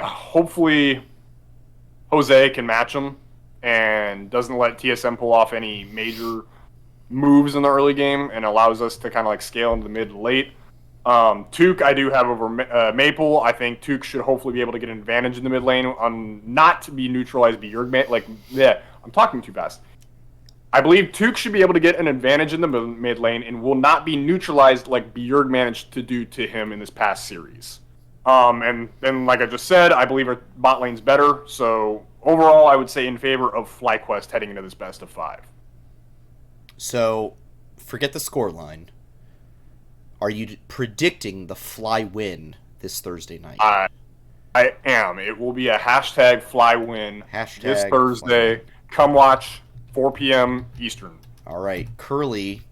C: Hopefully Jose can match him and doesn't let TSM pull off any major moves in the early game and allows us to kind of like scale into the mid to late. Tuke I do have over Maple. I think Tuke should hopefully be able to get an advantage in the mid lane on not to be neutralized by Bjerg. I'm talking too fast. I believe Tuke should be able to get an advantage in the mid lane and will not be neutralized like Bjerg managed to do to him in this past series. And then, like I just said, I believe our bot lane's better. So overall, I would say in favor of FlyQuest heading into this best of 5.
A: So, forget the scoreline. Are you predicting the fly win this Thursday night?
C: I am. It will be a hashtag fly win this Thursday. Come watch, 4 p.m. Eastern.
A: All right. Curly,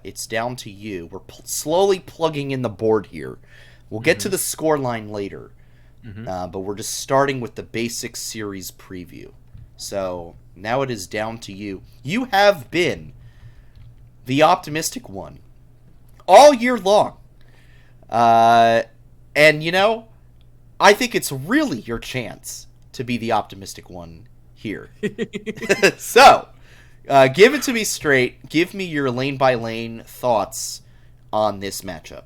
A: it's down to you. We're slowly plugging in the board here. We'll get to the scoreline later. But we're just starting with the basic series preview. So, now it is down to you. You have been the optimistic one all year long. And, you know, I think it's really your chance to be the optimistic one here. So, give it to me straight. Give me your lane-by-lane thoughts on this matchup.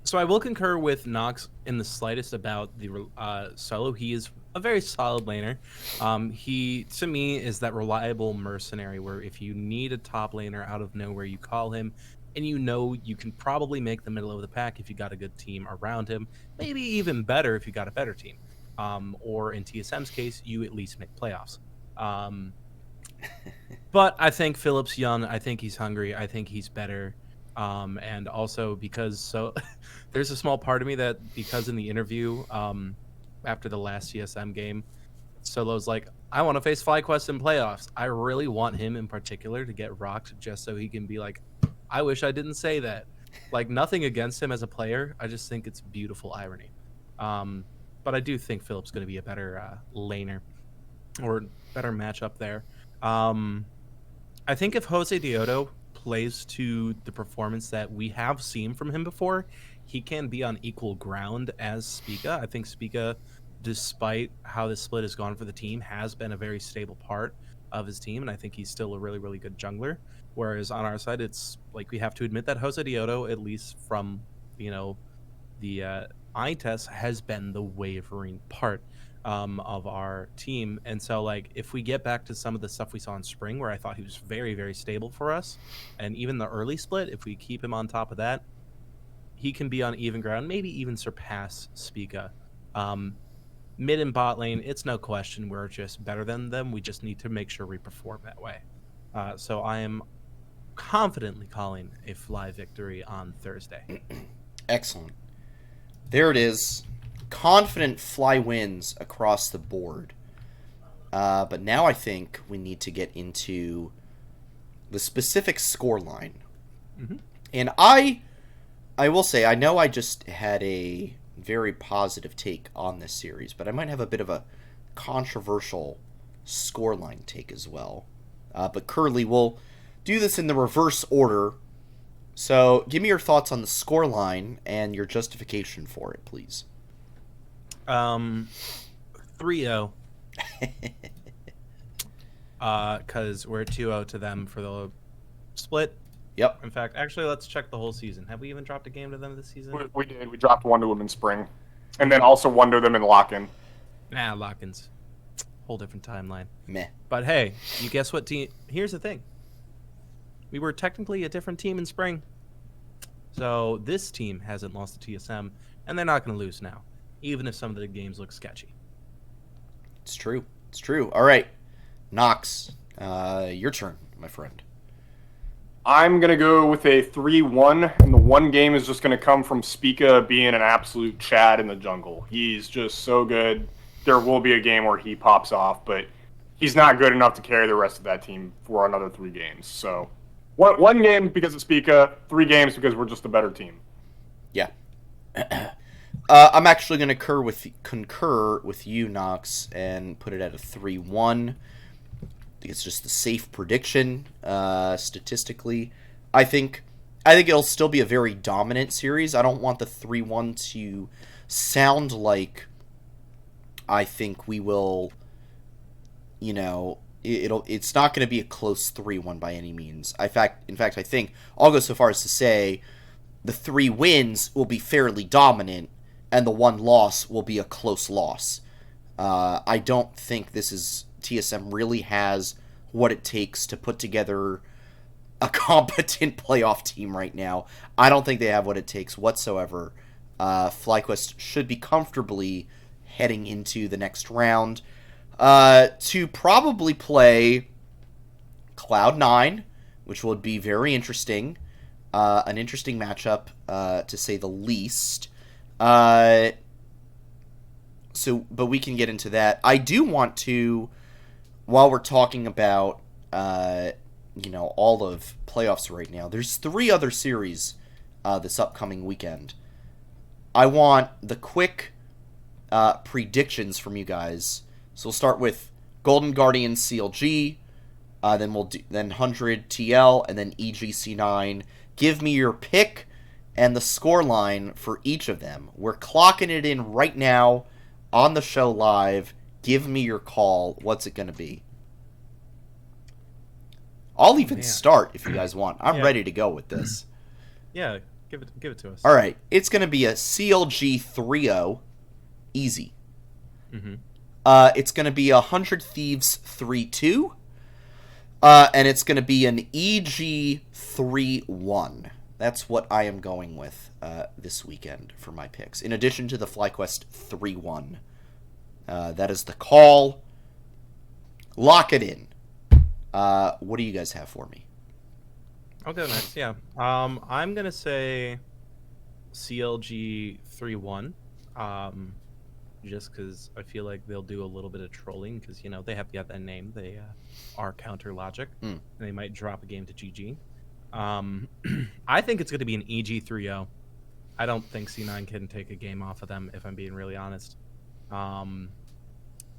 B: So I will concur with Knox in the slightest about the solo. He is a very solid laner. He, to me, is that reliable mercenary where if you need a top laner out of nowhere, you call him, and you know you can probably make the middle of the pack if you got a good team around him. Maybe even better if you got a better team. Or in TSM's case, you at least make playoffs. But I think Philip's young. I think he's hungry. I think he's better. And also because there's a small part of me that because in the interview after the last CSM game, Solo's like, I want to face FlyQuest in playoffs. I really want him in particular to get rocked just so he can be like, I wish I didn't say that. Like, nothing against him as a player. I just think it's beautiful irony. But I do think Philip's going to be a better laner or better matchup there. I think if Jose Deodo plays to the performance that we have seen from him before, he can be on equal ground as Spica. I think Spica, despite how this split has gone for the team, has been a very stable part of his team, and I think he's still a really, really good jungler. Whereas on our side, it's like we have to admit that Jose Deodo, at least from, you know, the eye test, has been the wavering part of our team. And so, like, if we get back to some of the stuff we saw in spring, where I thought he was very, very stable for us, and even the early split, if we keep him on top of that, he can be on even ground, maybe even surpass Spica. Mid and bot lane, it's no question we're just better than them. We just need to make sure we perform that way. So I am confidently calling a fly victory on Thursday.
A: Excellent. There it is. confident Fly wins across the board. But now I think we need to get into the specific score line.
B: Mm-hmm.
A: And I will say, I know I just had a very positive take on this series, but I might have a bit of a controversial scoreline take as well. But Curly, we'll do this in the reverse order. So give me your thoughts on the scoreline and your justification for it, please.
B: 3-0. Because we're 2-0 to them for the split.
A: Yep.
B: In fact, actually, let's check the whole season. Have we even dropped a game to them this season?
C: We did. We dropped one to them in spring. And then also one to them in lock-in.
B: Nah, lock-ins. Whole different timeline.
A: Meh.
B: But hey, you guess what team? Here's the thing. We were technically a different team in spring. So this team hasn't lost to TSM, and they're not going to lose now, even if some of the games look sketchy.
A: It's true. It's true. All right. Knox, your turn, my friend.
C: I'm going to go with a 3-1, and the one game is just going to come from Spica being an absolute Chad in the jungle. He's just so good. There will be a game where he pops off, but he's not good enough to carry the rest of that team for another 3 games. So one game because of Spica, 3 games because we're just a better team.
A: Yeah. I'm actually going to concur with you, Knox, and put it at a 3-1. I think it's just the safe prediction, statistically. I think it'll still be a very dominant series. I don't want the 3-1 to sound like I think we will, it's not going to be a close 3-1 by any means. In fact, I think I'll go so far as to say the 3 wins will be fairly dominant, and the 1 loss will be a close loss. I don't think TSM really has what it takes to put together a competent playoff team right now. I don't think they have what it takes whatsoever. FlyQuest should be comfortably heading into the next round to probably play Cloud9, which would be very interesting. An interesting matchup, to say the least. But we can get into that. I do want to, while we're talking about, all of playoffs right now, there's 3 other series this upcoming weekend. I want the quick predictions from you guys. So we'll start with Golden Guardians CLG, then 100 TL, and then EGC9. Give me your pick and the score line for each of them. We're clocking it in right now on the show live. Give me your call. What's it going to be? I'll even start if you guys want. I'm ready to go with this.
B: Yeah, give it to us.
A: All right. It's going to be a CLG 3-0. Easy.
B: Mm-hmm.
A: It's going to be a 100 Thieves 3-2. And it's going to be an EG 3-1. That's what I am going with this weekend for my picks. In addition to the FlyQuest 3-1. That is the call. Lock it in. What do you guys have for me?
B: I'll go next, yeah. I'm going to say CLG 3-1. Just because I feel like they'll do a little bit of trolling because, they have to get that name. They are Counter Logic. And they might drop a game to GG. I think it's going to be an EG 3-0. I don't think C9 can take a game off of them, if I'm being really honest.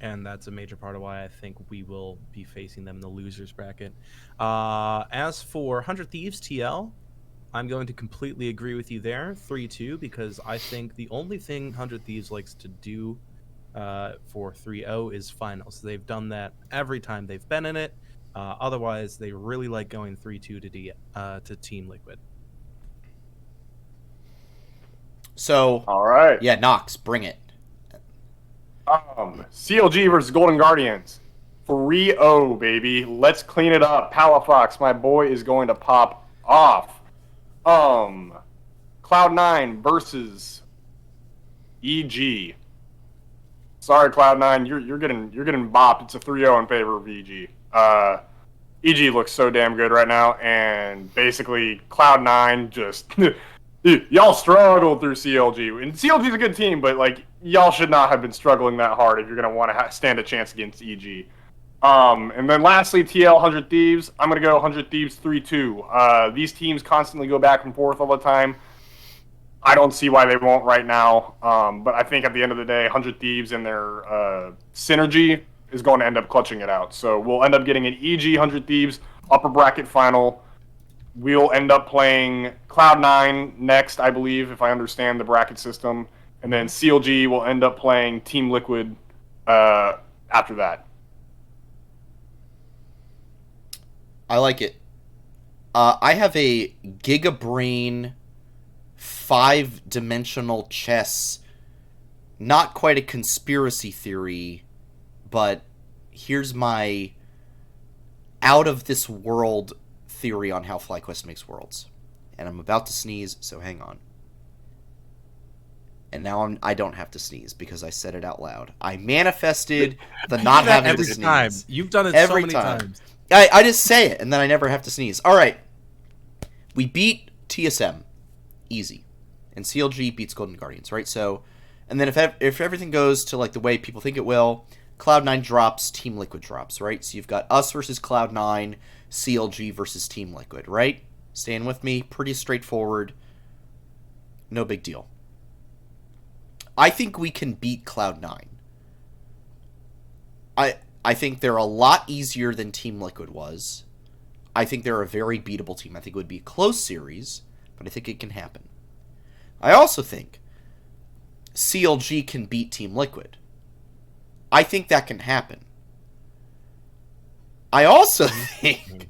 B: And that's a major part of why I think we will be facing them in the losers bracket. As for 100 Thieves TL, I'm going to completely agree with you there, 3-2, because I think the only thing 100 Thieves likes to do for 3-0 is finals. They've done that every time they've been in it. Otherwise, they really like going 3-2 to Team Liquid.
A: So,
C: all right.
A: Yeah, Knox, bring it.
C: CLG versus Golden Guardians. 3-0, baby. Let's clean it up. Palafox, my boy, is going to pop off. Cloud9 versus EG. Sorry, Cloud9, you're getting bopped. It's a 3-0 in favor of EG. EG looks so damn good right now, and basically Cloud9 just y'all struggled through CLG. And CLG's a good team, but y'all should not have been struggling that hard if you're going to want to stand a chance against EG. And then lastly, TL 100 Thieves. I'm going to go 100 Thieves 3-2. These teams constantly go back and forth all the time. I don't see why they won't right now. But I think at the end of the day, 100 Thieves and their synergy is going to end up clutching it out. So we'll end up getting an EG 100 Thieves upper bracket final. We'll end up playing Cloud9 next, I believe, if I understand the bracket system. And then CLG will end up playing Team Liquid after that.
A: I like it. I have a Gigabrain 5-dimensional chess. Not quite a conspiracy theory, but here's my out-of-this-world theory on how FlyQuest makes worlds. And I'm about to sneeze, so hang on. And now I don't have to sneeze because I said it out loud. I manifested the not having to sneeze.
B: Time. You've done it
A: every
B: so many times.
A: I just say it, and then I never have to sneeze. All right. We beat TSM. Easy. And CLG beats Golden Guardians, right? So, and then if everything goes to like the way people think it will, Cloud9 drops, Team Liquid drops, right? So you've got us versus Cloud9, CLG versus Team Liquid, right? Staying with me? Pretty straightforward. No big deal. I think we can beat Cloud9. I think they're a lot easier than Team Liquid was. I think they're a very beatable team. I think it would be a close series, but I think it can happen. I also think CLG can beat Team Liquid. I think that can happen. I also think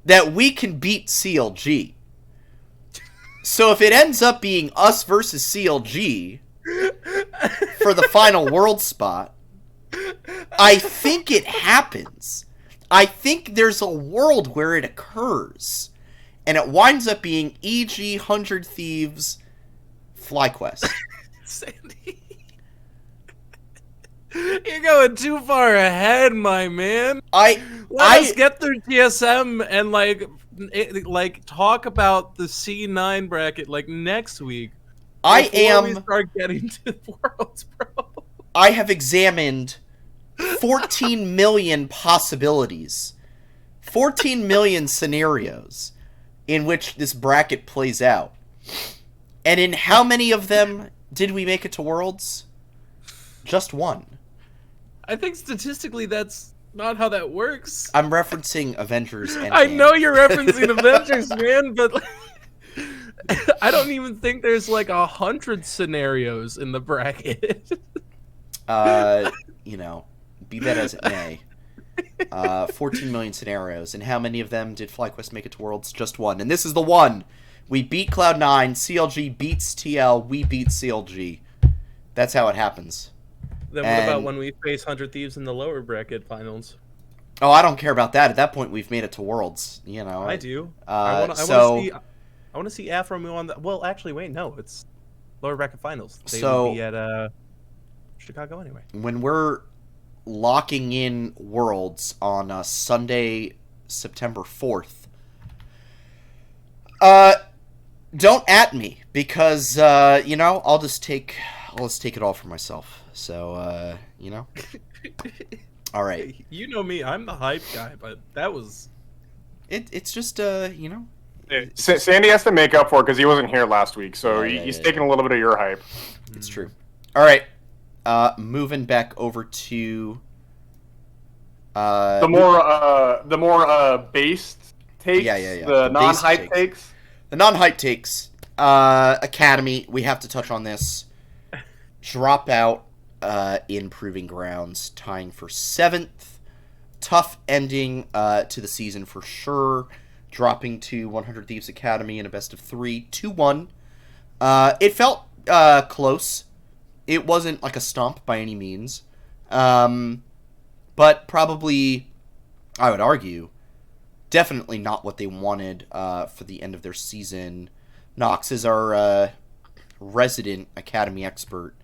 A: that we can beat CLG. So if it ends up being us versus CLG for the final world spot, I think it happens. I think there's a world where it occurs. And it winds up being EG 100 Thieves FlyQuest.
B: Sandy. You're going too far ahead, my man. Let us get through TSM and like talk about the C9 bracket like next week. Before we start getting to worlds, bro.
A: I have examined 14 million possibilities. 14 million scenarios in which this bracket plays out. And in how many of them did we make it to Worlds? Just one.
B: I think statistically that's not how that works.
A: I'm referencing Avengers Endgame.
B: I know you're referencing Avengers, man, but I don't even think there's like 100 scenarios in the bracket.
A: Be that as it may. 14 million scenarios, and how many of them did FlyQuest make it to Worlds? Just one, and this is the one. We beat Cloud9, CLG beats TL, we beat CLG. That's how it happens.
B: Then what about when we face 100 Thieves in the lower bracket finals?
A: Oh, I don't care about that. At that point, we've made it to Worlds. You know,
B: I do. I want to see Afro move on. Well, actually, wait, no, it's lower bracket finals. They will be at Chicago anyway.
A: When we're locking in Worlds on Sunday, September 4th, don't at me because I'll just take it all for myself. So all right.
B: You know me, I'm the hype guy, but that was
A: it's just
C: Sandy has to make up for it because he wasn't here last week, so he's taking a little bit of your hype.
A: It's true. All right. Moving back over to
C: the more based takes, the non-hype takes.
A: The non-hype takes. Academy, we have to touch on this. Drop out in Proving Grounds, tying for 7th. Tough ending to the season for sure. Dropping to 100 Thieves Academy in a best of 3, 2-1. It felt close. It wasn't like a stomp by any means. But probably, I would argue, definitely not what they wanted for the end of their season. Nox is our resident Academy expert.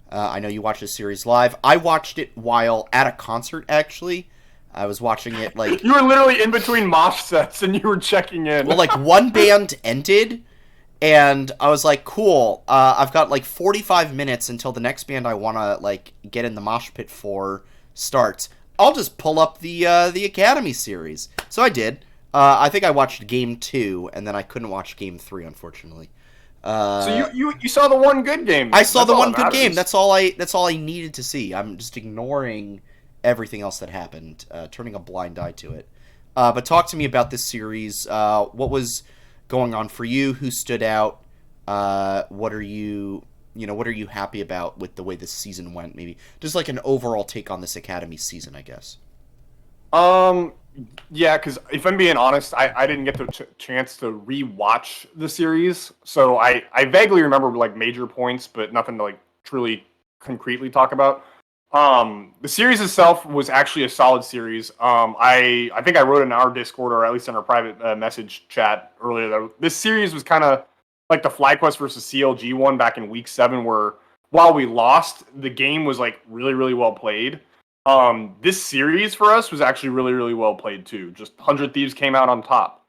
A: I know you watched this series live. I watched it while at a concert, actually. I was watching it like...
C: You were literally in between mosh sets and you were checking in.
A: Well, like one band ended, And I was like, cool, I've got like 45 minutes until the next band I want to like get in the mosh pit for starts. I'll just pull up the Academy series. So I did. I think I watched Game 2, and then I couldn't watch Game 3, unfortunately.
C: So you saw the one good game.
A: I saw the one good game. That's all I needed to see. I'm just ignoring everything else that happened, turning a blind eye to it. But talk to me about this series. What was going on for you? Who stood out? What are you happy about with the way this season went? Maybe just like an overall take on this Academy season, I guess.
C: Yeah, because if I'm being honest, I didn't get the chance to re-watch the series, so I vaguely remember like major points, but nothing to like truly concretely talk about. The series itself was actually a solid series. I think I wrote in our Discord, or at least in our private message chat earlier, that this series was kind of like the FlyQuest versus CLG one back in week 7, where while we lost, the game was like really, really well played. This series for us was actually really, really well played too. Just 100 Thieves came out on top.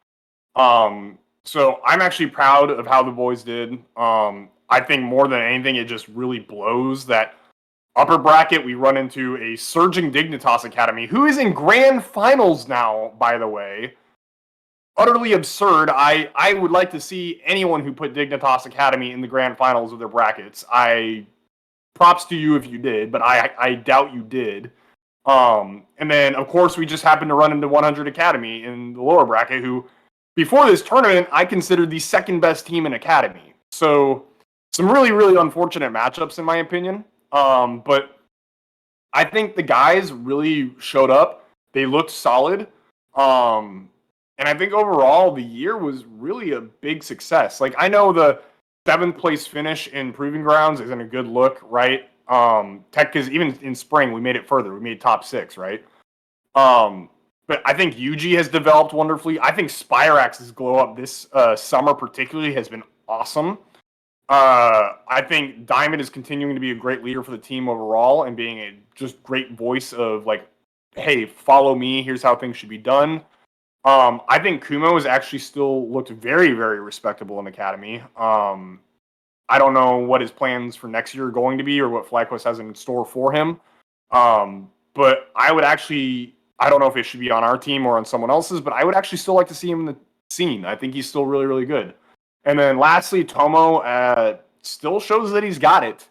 C: So I'm actually proud of how the boys did. I think more than anything, it just really blows that upper bracket we run into a surging Dignitas Academy, who is in grand finals now, by the way. Utterly absurd. I would like to see anyone who put Dignitas Academy in the grand finals of their brackets. Props to you if you did, but I doubt you did. And then, of course, we just happened to run into 100 Academy in the lower bracket, who, before this tournament, I considered the second best team in Academy. So, some really, really unfortunate matchups, in my opinion. But I think the guys really showed up. They looked solid. And I think overall, the year was really a big success. Like, I know the 7th place finish in Proving Grounds isn't a good look, right? Tech is, even in spring, we made it further. We made top 6, right? But I think UG has developed wonderfully. I think Spirax's glow up this summer particularly has been awesome. I think Diamond is continuing to be a great leader for the team overall and being a just great voice of like, hey, follow me. Here's how things should be done. I think Kumo has actually still looked very, very respectable in Academy. I don't know what his plans for next year are going to be or what FlyQuest has in store for him. But I would actually, I don't know if it should be on our team or on someone else's, but I would actually still like to see him in the scene. I think he's still really, really good. And then lastly, Tomo still shows that he's got it.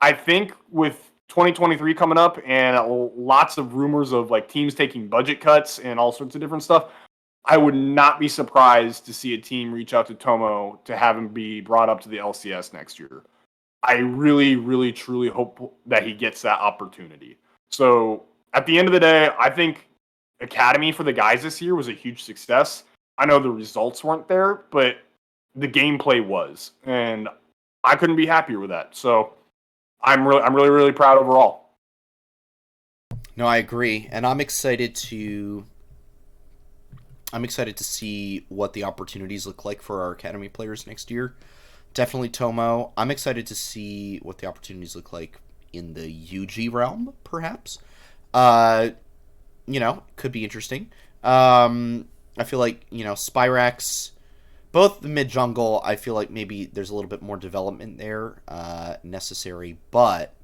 C: I think with 2023 coming up and lots of rumors of like teams taking budget cuts and all sorts of different stuff, I would not be surprised to see a team reach out to Tomo to have him be brought up to the LCS next year. I really, really, truly hope that he gets that opportunity. So at the end of the day, I think Academy for the guys this year was a huge success. I know the results weren't there, but the gameplay was, and I couldn't be happier with that. So I'm really, really proud overall.
A: No, I agree, and I'm excited to see what the opportunities look like for our Academy players next year. Definitely Tomo. I'm excited to see what the opportunities look like in the UG realm, perhaps. Could be interesting. I feel like, Spirax, both the mid-jungle, I feel like maybe there's a little bit more development there necessary, but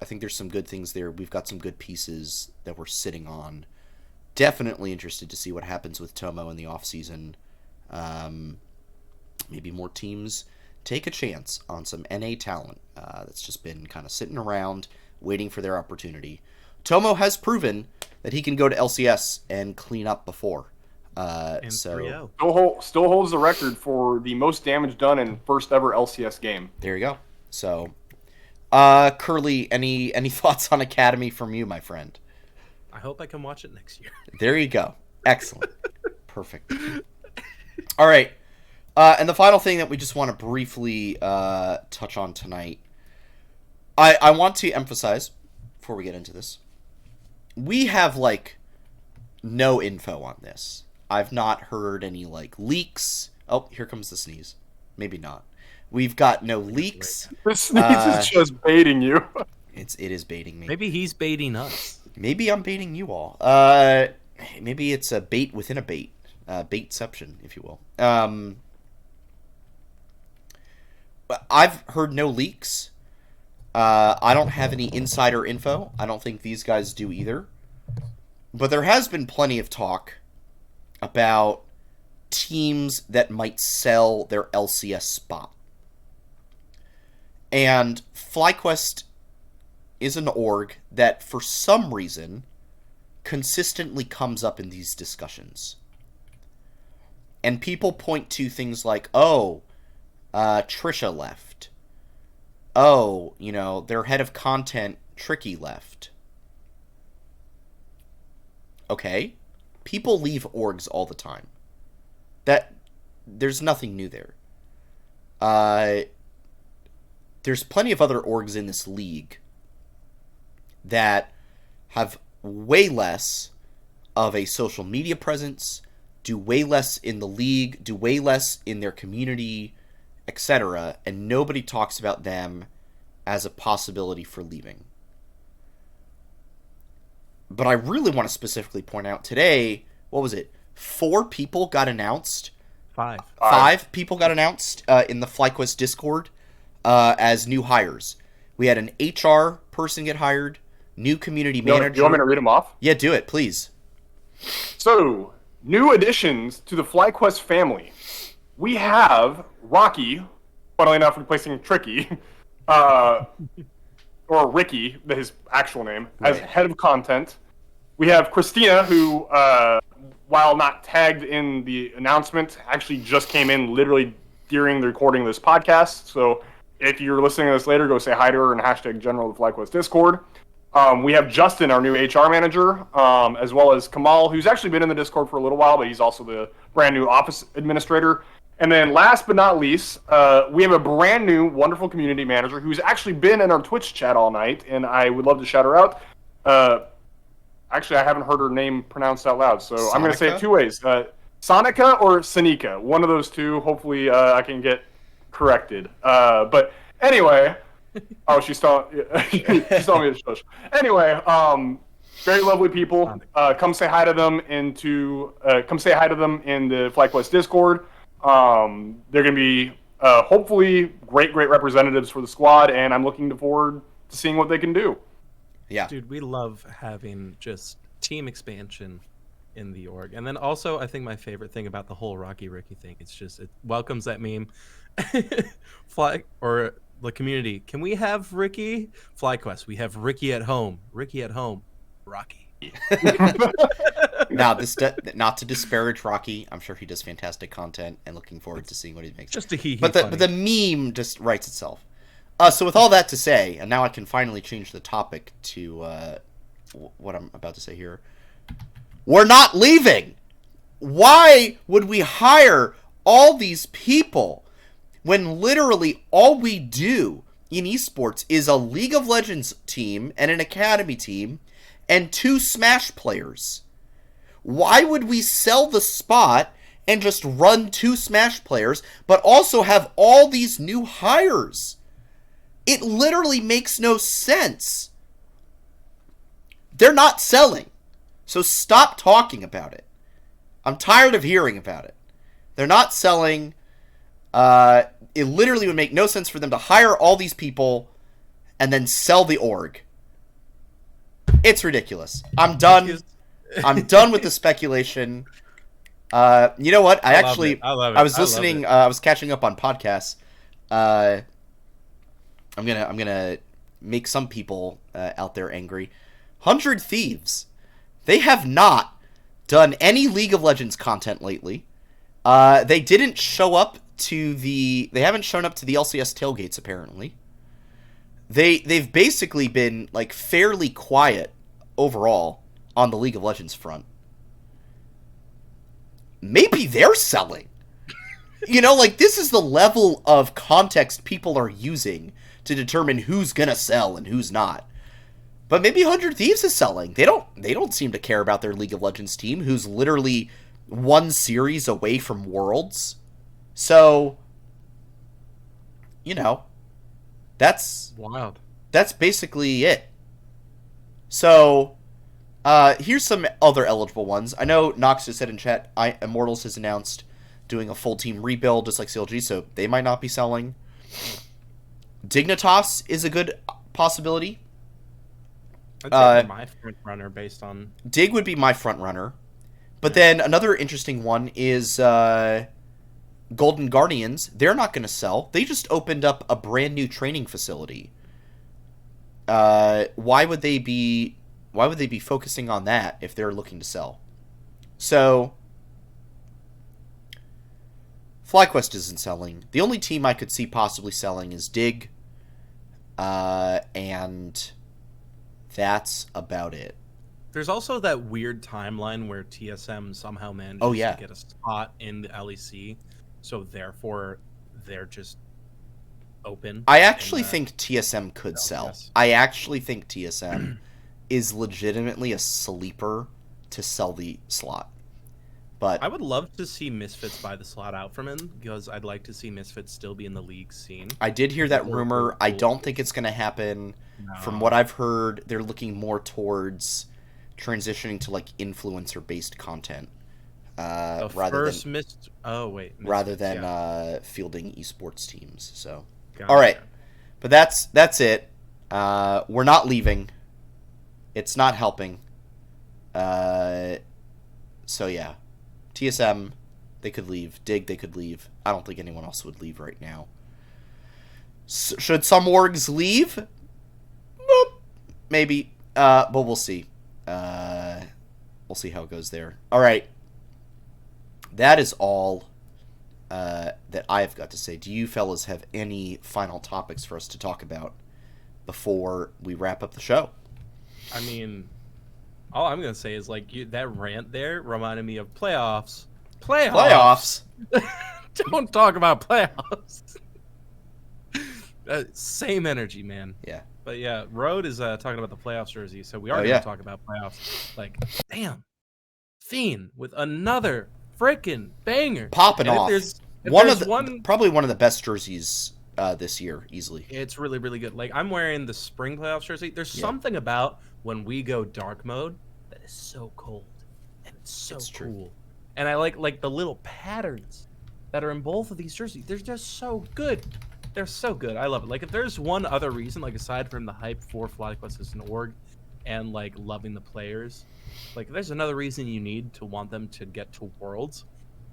A: I think there's some good things there. We've got some good pieces that we're sitting on. Definitely interested to see what happens with Tomo in the offseason. Maybe more teams take a chance on some NA talent that's just been kind of sitting around waiting for their opportunity. Tomo has proven that he can go to LCS and clean up before.
B: So
C: still holds the record for the most damage done in first ever LCS game.
A: There you go. So, Curly, any thoughts on Academy from you, my friend?
B: I hope I can watch it next year.
A: There you go. Excellent. Perfect. All right. And the final thing that we just want to briefly touch on tonight, I want to emphasize, before we get into this, we have, no info on this. I've not heard any, leaks. Oh, here comes the sneeze. Maybe not. We've got no leaks.
C: The sneeze is just baiting you.
A: It is baiting me.
B: Maybe he's baiting us.
A: Maybe I'm baiting you all. Maybe it's a bait within a bait. Baitception, if you will. I've heard no leaks. I don't have any insider info. I don't think these guys do either. But there has been plenty of talk about teams that might sell their LCS spot. And FlyQuest is an org that, for some reason, consistently comes up in these discussions. And people point to things like, Trisha left. Their head of content, Tricky, left. Okay. People leave orgs all the time. There's nothing new there. There's plenty of other orgs in this league that have way less of a social media presence, do way less in the league, do way less in their community, etc., and nobody talks about them as a possibility for leaving. But I really want to specifically point out today, 4 people got announced?
B: 5.
A: 5 people got announced in the FlyQuest Discord as new hires. We had an HR person get hired, new community manager.
C: Do you want me to read them off?
A: Yeah, do it, please.
C: So, new additions to the FlyQuest family. We have Rocky, funnily enough, replacing Tricky, or Ricky, his actual name, as head of content. We have Christina, who, while not tagged in the announcement, actually just came in literally during the recording of this podcast. So if you're listening to this later, go say hi to her and hashtag General of the FlyQuest Discord. We have Justin, our new HR manager, as well as Kamal, who's actually been in the Discord for a little while, but he's also the brand new office administrator. And then last but not least, we have a brand new wonderful community manager who's actually been in our Twitch chat all night, and I would love to shout her out. Actually, I haven't heard her name pronounced out loud, so I'm going to say it 2 ways. Sonica or Sanika, one of those two. Hopefully I can get corrected. But anyway... Oh, she's telling me to shush. Anyway, very lovely people. Come say hi to them in the FlyQuest Discord. They're going to be hopefully great representatives for the squad, and I'm looking forward to seeing what they can do.
A: Yeah,
B: dude, we love having just team expansion in the org, and then also I think my favorite thing about the whole Rocky Ricky thing, it's just it welcomes that meme. The community. Can we have Ricky? FlyQuest. We have Ricky at home. Ricky at home. Rocky.
A: Now, not to disparage Rocky. I'm sure he does fantastic content, and looking forward to seeing what he makes.
B: Just a hee-hee.
A: But the meme just writes itself. So with all that to say, and now I can finally change the topic to what I'm about to say here. We're not leaving. Why would we hire all these people when literally all we do in esports is a League of Legends team and an Academy team and 2 Smash players? Why would we sell the spot and just run 2 Smash players, but also have all these new hires? It literally makes no sense. They're not selling. So stop talking about it. I'm tired of hearing about it. They're not selling. It literally would make no sense for them to hire all these people and then sell the org. It's ridiculous. I'm done. I'm done with the speculation. You know what? I was listening. I was catching up on podcasts. I'm gonna make some people out there angry. 100 Thieves. They have not done any League of Legends content lately. They didn't show up they haven't shown up to the LCS tailgates, apparently. They've basically been like fairly quiet overall on the League of Legends front. Maybe they're selling. This is the level of context people are using to determine who's gonna sell and who's not. But maybe 100 Thieves is selling. They don't seem to care about their League of Legends team, who's literally 1 series away from Worlds. So, that's
B: wild.
A: That's basically it. So, here's some other eligible ones. I know Nox just said in chat, Immortals has announced doing a full team rebuild, just like CLG, so they might not be selling. Dignitas is a good possibility.
B: I'd say my front runner based on
A: Dig would be my front runner. But then another interesting one is Golden Guardians. They're not going to sell. They just opened up a brand new training facility. Why would they be focusing on that if they're looking to sell? So FlyQuest isn't selling. The only team I could see possibly selling is Dig. And that's about it.
B: There's also that weird timeline where TSM somehow manages to get a spot in the LEC, so therefore they're just open.
A: I actually think TSM could sell. Yes. I actually think TSM is legitimately a sleeper to sell the slot. But
B: I would love to see Misfits buy the slot out from him, because I'd like to see Misfits still be in the league scene.
A: I did hear that rumor. I don't think it's going to happen. No. From what I've heard, they're looking more towards transitioning to like influencer-based content rather than fielding esports teams. So, all right, but that's it. We're not leaving. It's not helping. So yeah, TSM, they could leave. Dig, they could leave. I don't think anyone else would leave right now. Should some orgs leave? Maybe, but we'll see. We'll see how it goes there. All right, that is all that I've got to say. Do you fellas have any final topics for us to talk about before we wrap up the show?
B: I mean, all I'm gonna say is like that rant there reminded me of playoffs. Don't talk about playoffs. Same energy, man.
A: Yeah.
B: But yeah, Road is talking about the playoffs jersey, so we are going to talk about playoffs. Like, damn, Fiend with another freaking banger,
A: popping off. Probably one of the best jerseys this year, easily.
B: It's really, really good. Like, I'm wearing the spring playoffs jersey. There's something about when we go dark mode that is so cold and it's so cool. True. And I like the little patterns that are in both of these jerseys. They're just so good. They're so good. I love it. Like, if there's one other reason, like, aside from the hype for FlyQuest as an org and, like, loving the players, like, if there's another reason you need to want them to get to Worlds,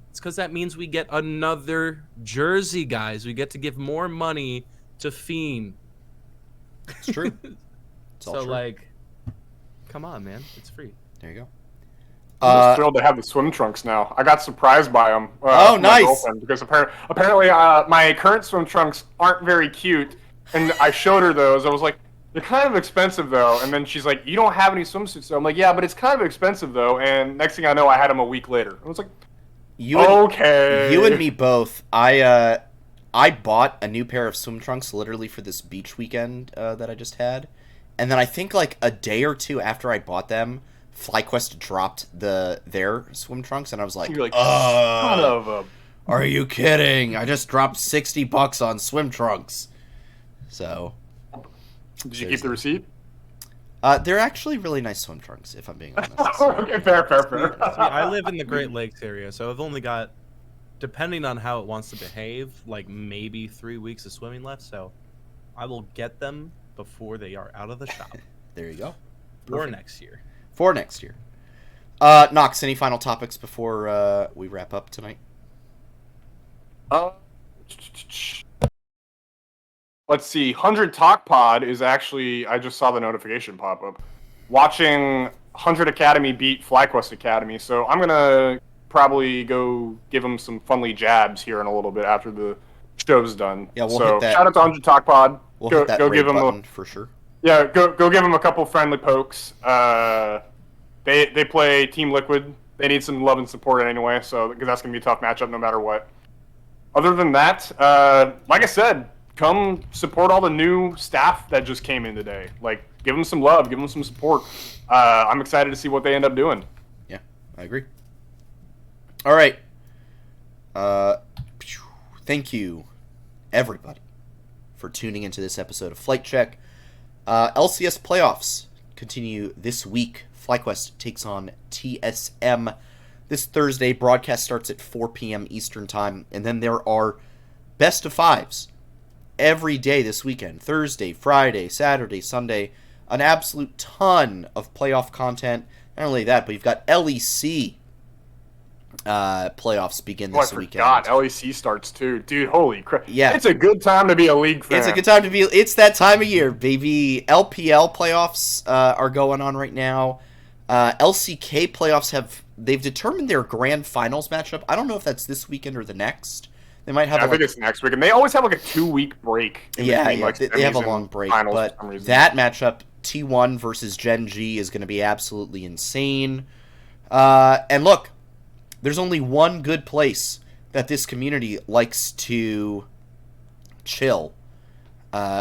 B: it's because that means we get another jersey, guys. We get to give more money to Fiend.
A: It's true. It's all
B: so,
A: true.
B: Like, come on, man. It's free.
A: There you go.
C: I'm just thrilled to have the swim trunks now. I got surprised by them.
A: Oh, nice!
C: Because apparently my current swim trunks aren't very cute, and I showed her those. I was like, they're kind of expensive though. And then she's like, you don't have any swimsuits. So I'm like, yeah, but it's kind of expensive though. And next thing I know, I had them a week later. I was like, okay.
A: You and me both. I bought a new pair of swim trunks literally for this beach weekend that I just had, and then I think like a day or two after I bought them, FlyQuest dropped their swim trunks, and I was like,
C: son of a...
A: Are you kidding? I just dropped $60 on swim trunks. So,
C: did you keep the receipt?
A: They're actually really nice swim trunks, if I'm being honest.
C: Okay, fair.
B: See, I live in the Great Lakes area, so I've only got, depending on how it wants to behave, like maybe 3 weeks of swimming left. So, I will get them before they are out of the shop.
A: There you go.
B: Or next year.
A: For next year. Nox, any final topics before we wrap up tonight?
C: Let's see. 100 Talk Pod is actually, I just saw the notification pop up, watching 100 Academy beat FlyQuest Academy. So I'm going to probably go give them some funly jabs here in a little bit after the show's done.
A: Yeah, we'll hit that.
C: Shout out to 100 Talk Pod.
A: We'll hit that give them for sure.
C: Yeah, go give them a couple friendly pokes. They play Team Liquid. They need some love and support anyway, so because that's gonna be a tough matchup no matter what. Other than that, like I said, come support all the new staff that just came in today. Like, give them some love, give them some support. I'm excited to see what they end up doing.
A: Yeah, I agree. All right. Thank you, everybody, for tuning into this episode of Flight Check. LCS playoffs continue this week. FlyQuest takes on TSM this Thursday. Broadcast starts at 4 p.m. Eastern Time, and then there are best of fives every day this weekend. Thursday, Friday, Saturday, Sunday. An absolute ton of playoff content. Not only that, but you've got LEC playoffs begin this weekend.
C: I forgot. LEC starts too. Dude, holy crap.
A: Yeah.
C: It's a good time to be a league fan.
A: It's a good time to be. It's that time of year, baby. LPL playoffs are going on right now. LCK playoffs they've determined their grand finals matchup. I don't know if that's this weekend or the next. They might have.
C: I think it's next week, and they always have like a 2-week break.
A: Yeah, they have a long break, but that matchup, T1 versus Gen G, is going to be absolutely insane. And look, there's only one good place that this community likes to chill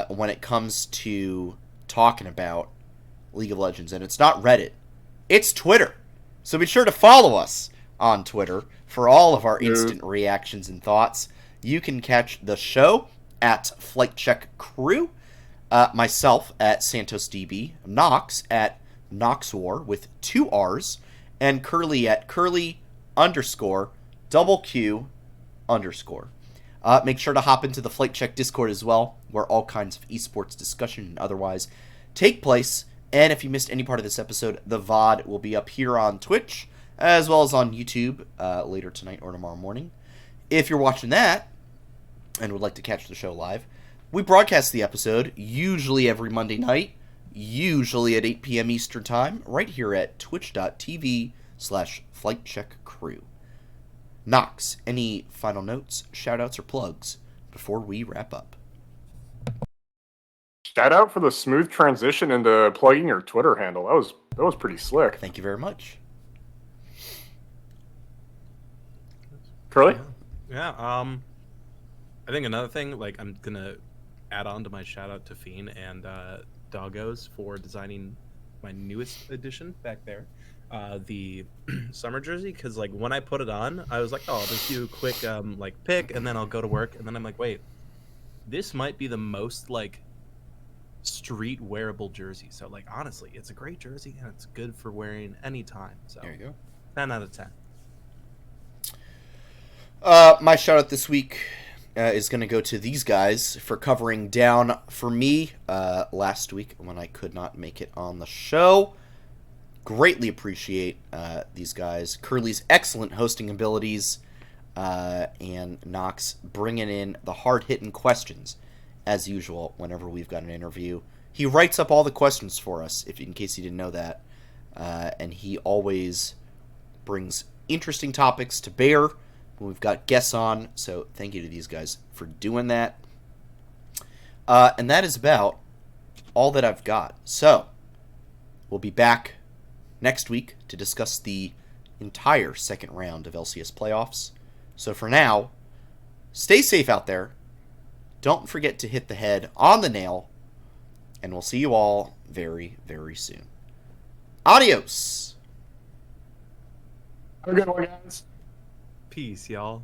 A: when it comes to talking about League of Legends, and it's not Reddit, it's Twitter. So be sure to follow us on Twitter for all of our instant reactions and thoughts. You can catch the show at Flight Check Crew, myself at SantosDB, Nox at NoxWar with 2 R's, and Curly at Curly_QQ_. Make sure to hop into the Flight Check Discord as well, where all kinds of esports discussion and otherwise take place. And if you missed any part of this episode, the VOD will be up here on Twitch, as well as on YouTube later tonight or tomorrow morning. If you're watching that and would like to catch the show live, we broadcast the episode usually every Monday night, usually at 8 p.m. Eastern Time, right here at twitch.tv/FlightCheckCrew. Nox, any final notes, shoutouts, or plugs before we wrap up?
C: Shout out for the smooth transition into plugging your Twitter handle. That was pretty slick.
A: Thank you very much.
C: Curly?
B: Yeah. I think another thing, like, I'm gonna add on to my shout out to Fiend and Doggos for designing my newest edition back there, the summer jersey. Because like when I put it on, I was like, oh, I'll just do a quick like pick, and then I'll go to work. And then I'm like, wait, this might be the most like street wearable jersey. So like honestly, it's a great jersey and it's good for wearing anytime. So
A: There you go.
B: 10 out of 10.
A: My shout out this week is going to go to these guys for covering down for me last week when I could not make it on the show. Greatly appreciate these guys. Curly's excellent hosting abilities and Nox bringing in the hard-hitting questions as usual whenever we've got an interview. He writes up all the questions for us, in case you didn't know that, and he always brings interesting topics to bear when we've got guests on, so thank you to these guys for doing that. And that is about all that I've got. So, we'll be back next week to discuss the entire second round of LCS playoffs. So for now, stay safe out there. Don't forget to hit the head on the nail, and we'll see you all very, very soon. Adios!
C: Have a good one, guys.
B: Peace, y'all.